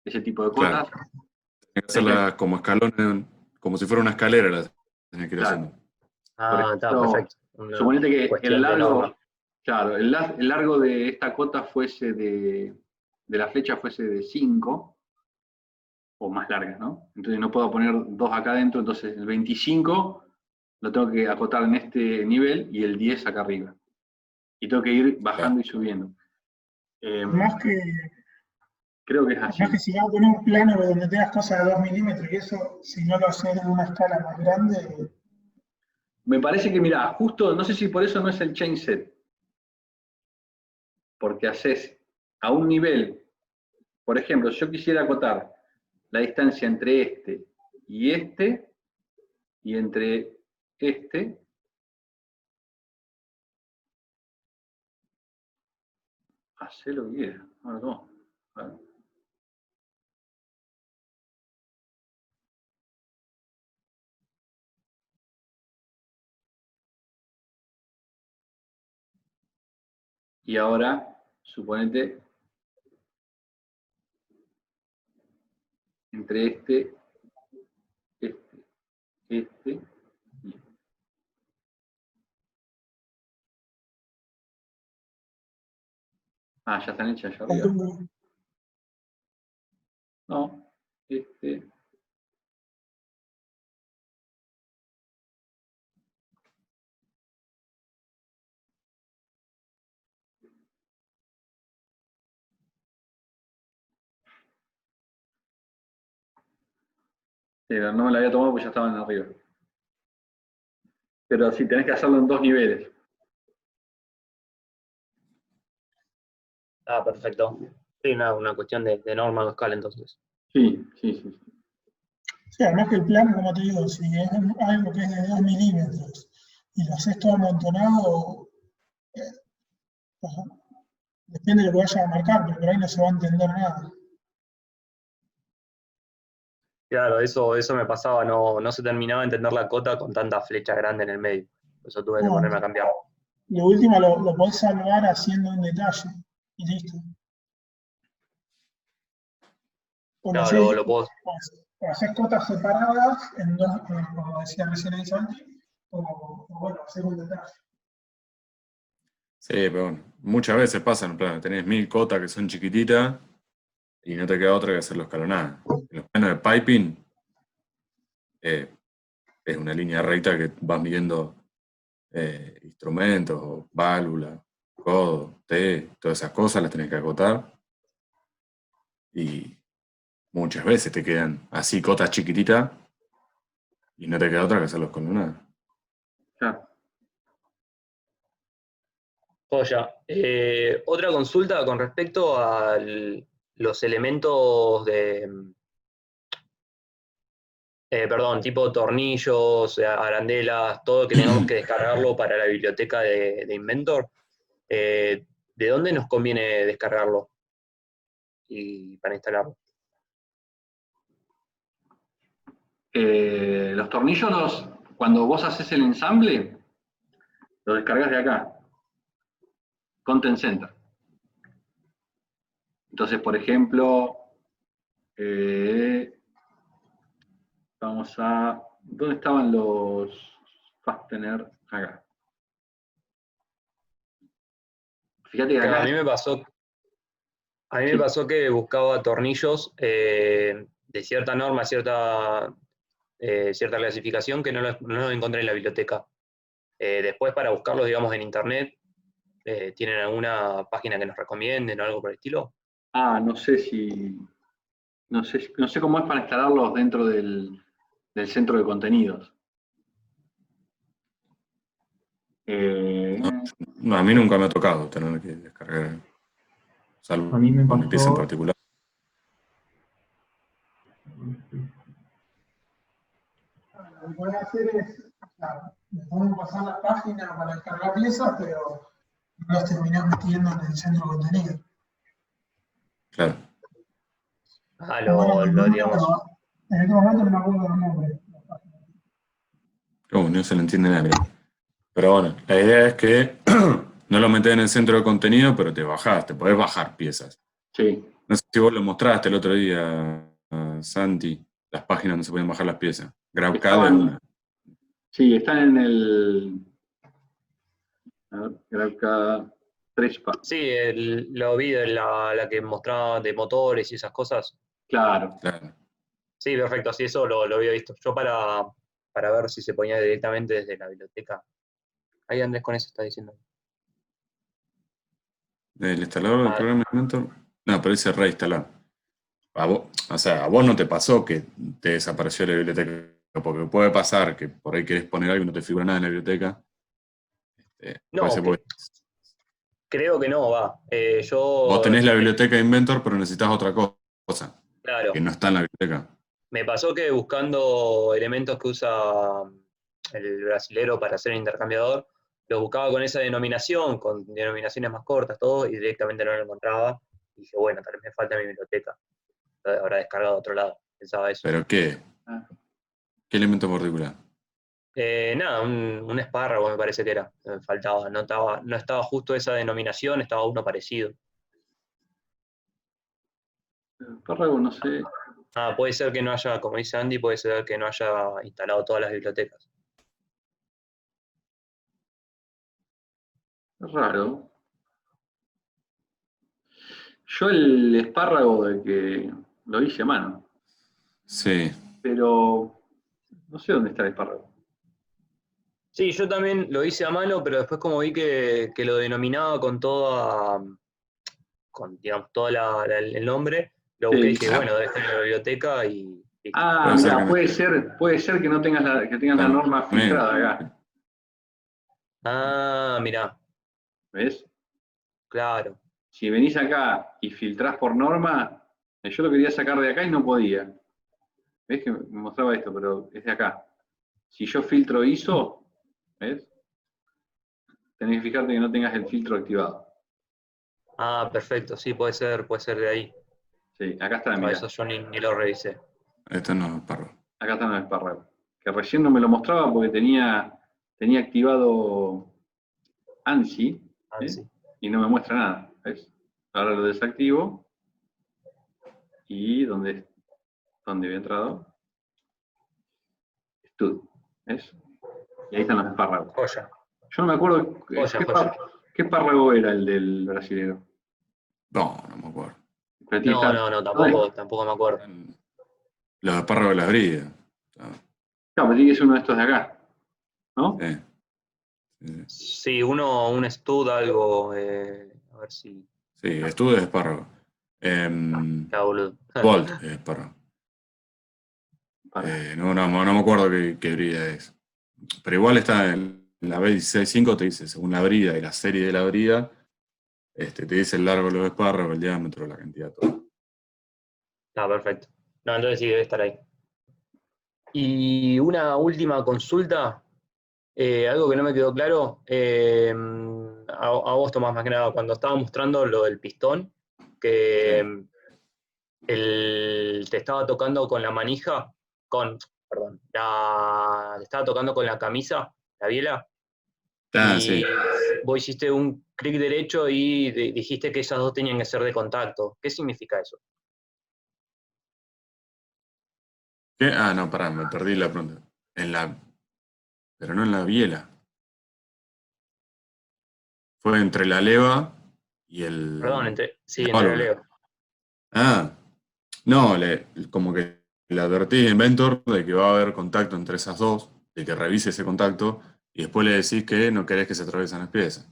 Ese tipo de claro. cotas. Tenés que hacerla como escalones, como si fuera una escalera, la tenés que ir Claro. haciendo. Ah, está ejemplo, perfecto. Una Suponete que cuestión el de largo, norma. claro, el largo de esta cota fuese de la flecha fuese de 5 o más larga, ¿no? Entonces no puedo poner 2 acá adentro, entonces el 25 lo tengo que acotar en este nivel y el 10 acá arriba. Y tengo que ir bajando y subiendo. Más que, Creo que es así. más que si vas a poner un plano donde tengas cosas de 2 milímetros y eso, si no lo haces en una escala más grande, Me parece que, mirá, justo, no sé si por eso no es el chain set. Porque haces a un nivel, por ejemplo, si yo quisiera acotar la distancia entre este, y entre este, hacé lo que quieras. Bueno, no. Bueno. Y ahora, suponete, entre este, y este. Ah, ya están hechas allá arriba. No, este. Pero no me la había tomado porque ya estaban arriba. Pero sí, tenés que hacerlo en 2 niveles. Ah, perfecto. Sí, una cuestión de norma de escala entonces. Sí, sí, sí. sí, además que el plano, como te digo, si es algo que es de 2 milímetros y lo haces todo amontonado, pues, depende de lo que vayas a marcar, pero por ahí no se va a entender nada. Claro, eso me pasaba, no se terminaba de entender la cota con tanta flecha grande en el medio. Por eso tuve que No, ponerme a cambiar. lo último lo podés salvar haciendo un detalle y listo. O lo Claro, haces, lo puedo. o haces cotas separadas en dos, como decía recién ahí Santi, o bueno, hacer un detalle. Sí, pero bueno, muchas veces pasa, en plan, tenés 1000 cotas que son chiquititas y no te queda otra que hacerlo escalonada. En los planos de piping es una línea recta que vas midiendo instrumentos, válvulas, codo, T, todas esas cosas las tenés que acotar. Y muchas veces te quedan así cotas chiquititas y no te queda otra que hacerlos con una. Claro. Joya. Otra consulta con respecto a los elementos perdón, tipo tornillos, arandelas, todo que tengamos que descargarlo para la biblioteca de Inventor. ¿De dónde nos conviene descargarlo y para instalarlo? Los tornillos, cuando vos haces el ensamble, los descargas de acá. Content Center. Entonces, por ejemplo, vamos a... ¿Dónde estaban los fastener? Acá. Fíjate que A acá... mí me pasó que buscaba tornillos de cierta norma, cierta clasificación que no lo encontré en la biblioteca. Después, para buscarlo, digamos, en internet, ¿tienen alguna página que nos recomienden o algo por el estilo? No sé si... No sé cómo es para instalarlos dentro del centro de contenidos. No, a mí nunca me ha tocado tener que descargar, salvo A mí me una pieza en pasó. particular. Lo que voy a hacer es, me puedo pasar la página para descargar piezas, pero no las terminé metiendo en el centro de contenido. Claro. Digamos, En este momento no me acuerdo los nombres. No se le entiende nada, mirá. Pero bueno, la idea es que no lo metés en el centro de contenido, pero te podés bajar piezas. Sí. No sé si vos lo mostraste el otro día, Santi, las páginas donde se pueden bajar las piezas. GrabCAD es una. Sí, están en el... A ver, GrabCAD 3. Sí, lo vi de la que mostraba de motores y esas cosas. Claro. Sí, perfecto, sí, eso lo había visto. Yo para ver si se ponía directamente desde la biblioteca. Ahí Andrés con eso está diciendo. ¿El instalador del programa Inventor? No, pero dice reinstalar. A vos no te pasó que te desapareció la biblioteca, porque puede pasar que por ahí querés poner algo y no te figura nada en la biblioteca. No, creo que no, va. Vos tenés la biblioteca Inventor, pero necesitas otra cosa, claro, que no está en la biblioteca. me pasó que buscando elementos que usa el brasilero para hacer el intercambiador, los buscaba con esa denominación, con denominaciones más cortas, todo, y directamente no lo encontraba. Y dije, bueno, tal vez me falta mi biblioteca. Lo habrá descargado de otro lado. Pensaba eso. ¿Pero qué? ¿Qué elemento particular? Nada, un espárrago me parece que era. Me faltaba. No estaba justo esa denominación, estaba uno parecido. Espárrago, no sé. Puede ser que no haya, como dice Andy, puede ser que no haya instalado todas las bibliotecas. Es raro. Yo el espárrago de que lo hice a mano. Sí. Pero no sé dónde está el espárrago. Sí, yo también lo hice a mano, pero después como vi que lo denominaba con digamos, todo el nombre, lo busqué y dije, bueno, debe estar en la biblioteca y listo. Mira, puede ser que no tengas la norma filtrada acá. Mirá. ¿Ves? Claro. Si venís acá y filtrás por norma, yo lo quería sacar de acá y no podía. ¿Ves que me mostraba esto? Pero es de acá. Si yo filtro ISO, ¿ves? Tenés que fijarte que no tengas el filtro activado. Perfecto, sí, puede ser de ahí. Sí, acá está, mira. Eso yo ni lo revisé. Este no es espárrago. Acá está en el espárrago. Que recién no me lo mostraba porque tenía activado ANSI, y no me muestra nada. ¿Ves? Ahora lo desactivo. Y ¿dónde había entrado? Stud. ¿Ves? Y ahí están los espárragos. Joya. Yo no me acuerdo qué espárrago era el del brasilero. No me acuerdo. No, tampoco me acuerdo. Los espárragos de las bridas. Claro, pero tiene que ser uno de estos de acá, ¿no? Sí, un stud, algo, a ver si... Sí, stud es espárrago. Volt es espárrago. No me acuerdo qué brida es. Pero igual está en la B165, te dice, según la brida y la serie de la brida, te dice el largo de los espárragos, el diámetro, la cantidad, todo. Perfecto. No, entonces sí debe estar ahí. Y una última consulta, algo que no me quedó claro, a vos Tomás, más que nada, cuando estaba mostrando lo del pistón, que te estaba tocando con la manija, te estaba tocando con la camisa, la biela, y sí. vos hiciste un clic derecho y dijiste que esas dos tenían que ser de contacto. ¿Qué significa eso? ¿Qué? No, pará, me perdí la pregunta. Pero no en la biela. Fue entre la leva y el... Perdón, entre la leva. No, como que le advertís a Inventor de que va a haber contacto entre esas dos, de que revise ese contacto, y después le decís que no querés que se atraviesen las piezas.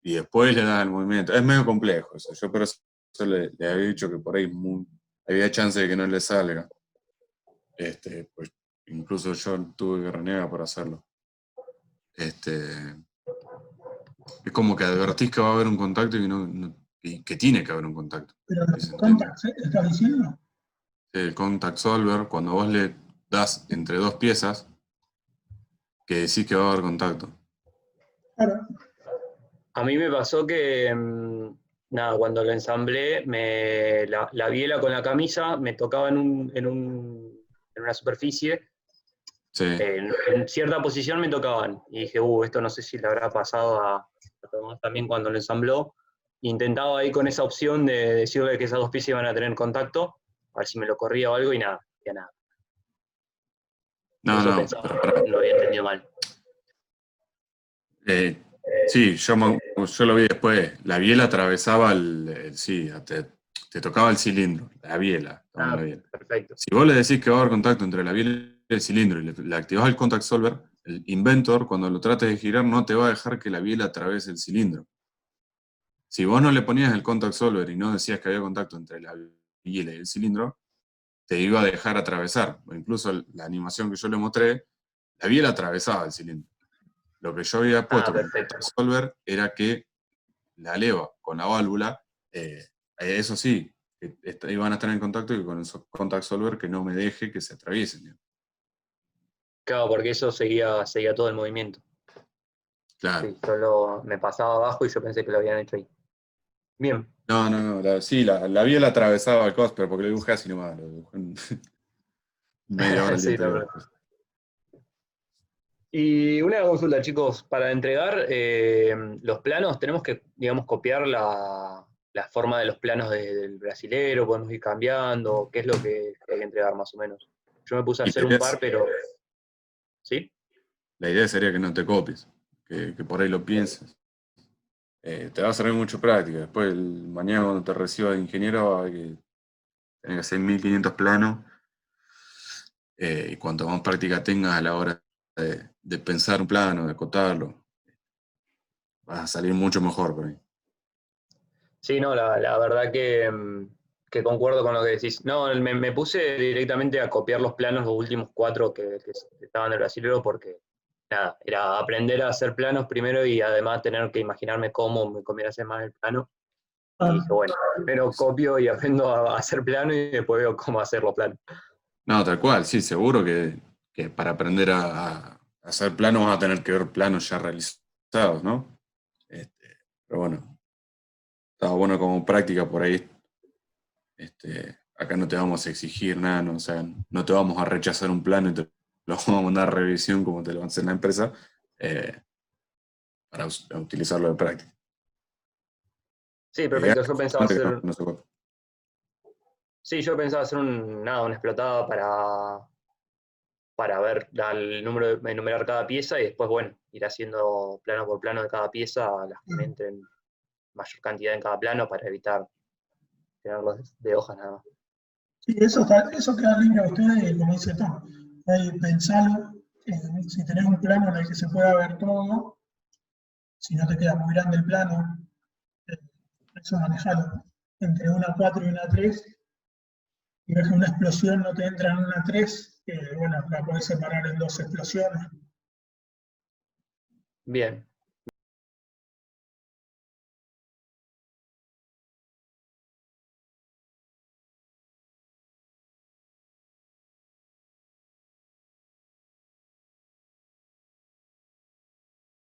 Y después le das el movimiento. Es medio complejo eso. Yo por eso le había dicho que por ahí había chance de que no le salga. Pues incluso yo tuve que renegar por hacerlo. Es como que advertís que va a haber un contacto y que tiene que haber un contacto. Pero los contacts, ¿estás diciendo? El contact solver, cuando vos le das entre dos piezas, que decís que va a haber contacto. Claro. A mí me pasó que, nada, cuando lo ensamblé, la biela con la camisa me tocaba en una superficie, Sí. en cierta posición me tocaban, y dije, esto no sé si le habrá pasado a Tomás también cuando lo ensambló. Intentaba ahí con esa opción de decirle que esas dos piezas iban a tener contacto, a ver si me lo corría o algo, y nada, ya nada. No, Eso no, pensaba, pero lo había entendido mal. sí, yo lo vi después. La biela atravesaba sí, te tocaba el cilindro, la biela. Ah, La biela. perfecto. Si vos le decís que va a haber contacto entre la biela y el cilindro y le activás el contact solver, el Inventor, cuando lo trates de girar, no te va a dejar que la biela atraviese el cilindro. Si vos no le ponías el contact solver y no decías que había contacto entre la biela y el cilindro, te iba a dejar atravesar. O incluso la animación que yo le mostré, la biela atravesaba el cilindro. Lo que yo había puesto con el contact solver era que la leva con la válvula, eso sí, iban a estar en contacto y con el contact solver que no me deje que se atraviesen. Claro, porque eso seguía todo el movimiento. Claro. Sí, solo me pasaba abajo y yo pensé que lo habían hecho ahí. Bien. No, sí, la biela atravesaba el cos, pero porque lo dibujé así nomás, lo dibujé en media hora el día Sí, anterior. Y una consulta, chicos, para entregar los planos tenemos que, digamos, copiar la forma de los planos del brasilero, podemos ir cambiando, ¿qué es lo que hay que entregar más o menos? Yo me puse a hacer un par, pero... ¿Sí? La idea sería que no te copies, que por ahí lo pienses. Te va a servir mucho práctica. Después, mañana cuando te recibas de ingeniero, tenés que hacer 1500 planos. Y cuanto más práctica tengas a la hora de pensar un plano, de acotarlo, vas a salir mucho mejor por ahí. Sí, no, la verdad que concuerdo con lo que decís. No, me puse directamente a copiar los planos, los últimos 4 que estaban del brasilero, porque nada, era aprender a hacer planos primero y además tener que imaginarme cómo me conviene hacer más el plano. Y dije, bueno, primero copio y aprendo a hacer plano y después veo cómo hacer los planos. No, tal cual, sí, seguro que para aprender a hacer planos vas a tener que ver planos ya realizados, ¿no? Pero bueno, está bueno como práctica por ahí. Acá no te vamos a exigir nada, ¿no? O sea, no te vamos a rechazar un plano y te lo vamos a mandar a revisión como te lo van a hacer en la empresa para utilizarlo de práctica. Sí, perfecto, yo pensaba hacer... No. Sí, yo pensaba hacer una explotada para ver enumerar cada pieza y después, bueno, ir haciendo plano por plano de cada pieza, las que me entren mayor cantidad en cada plano para evitar tenerlos de hojas nada más. Sí, eso queda libre a ustedes, como dice Tom. Pensalo, si tenés un plano en el que se pueda ver todo, si no te queda muy grande el plano, eso manejalo. Entre una 4 y una 3, y ves que una explosión no te entra en una 3, bueno, la podés separar en 2 explosiones. Bien.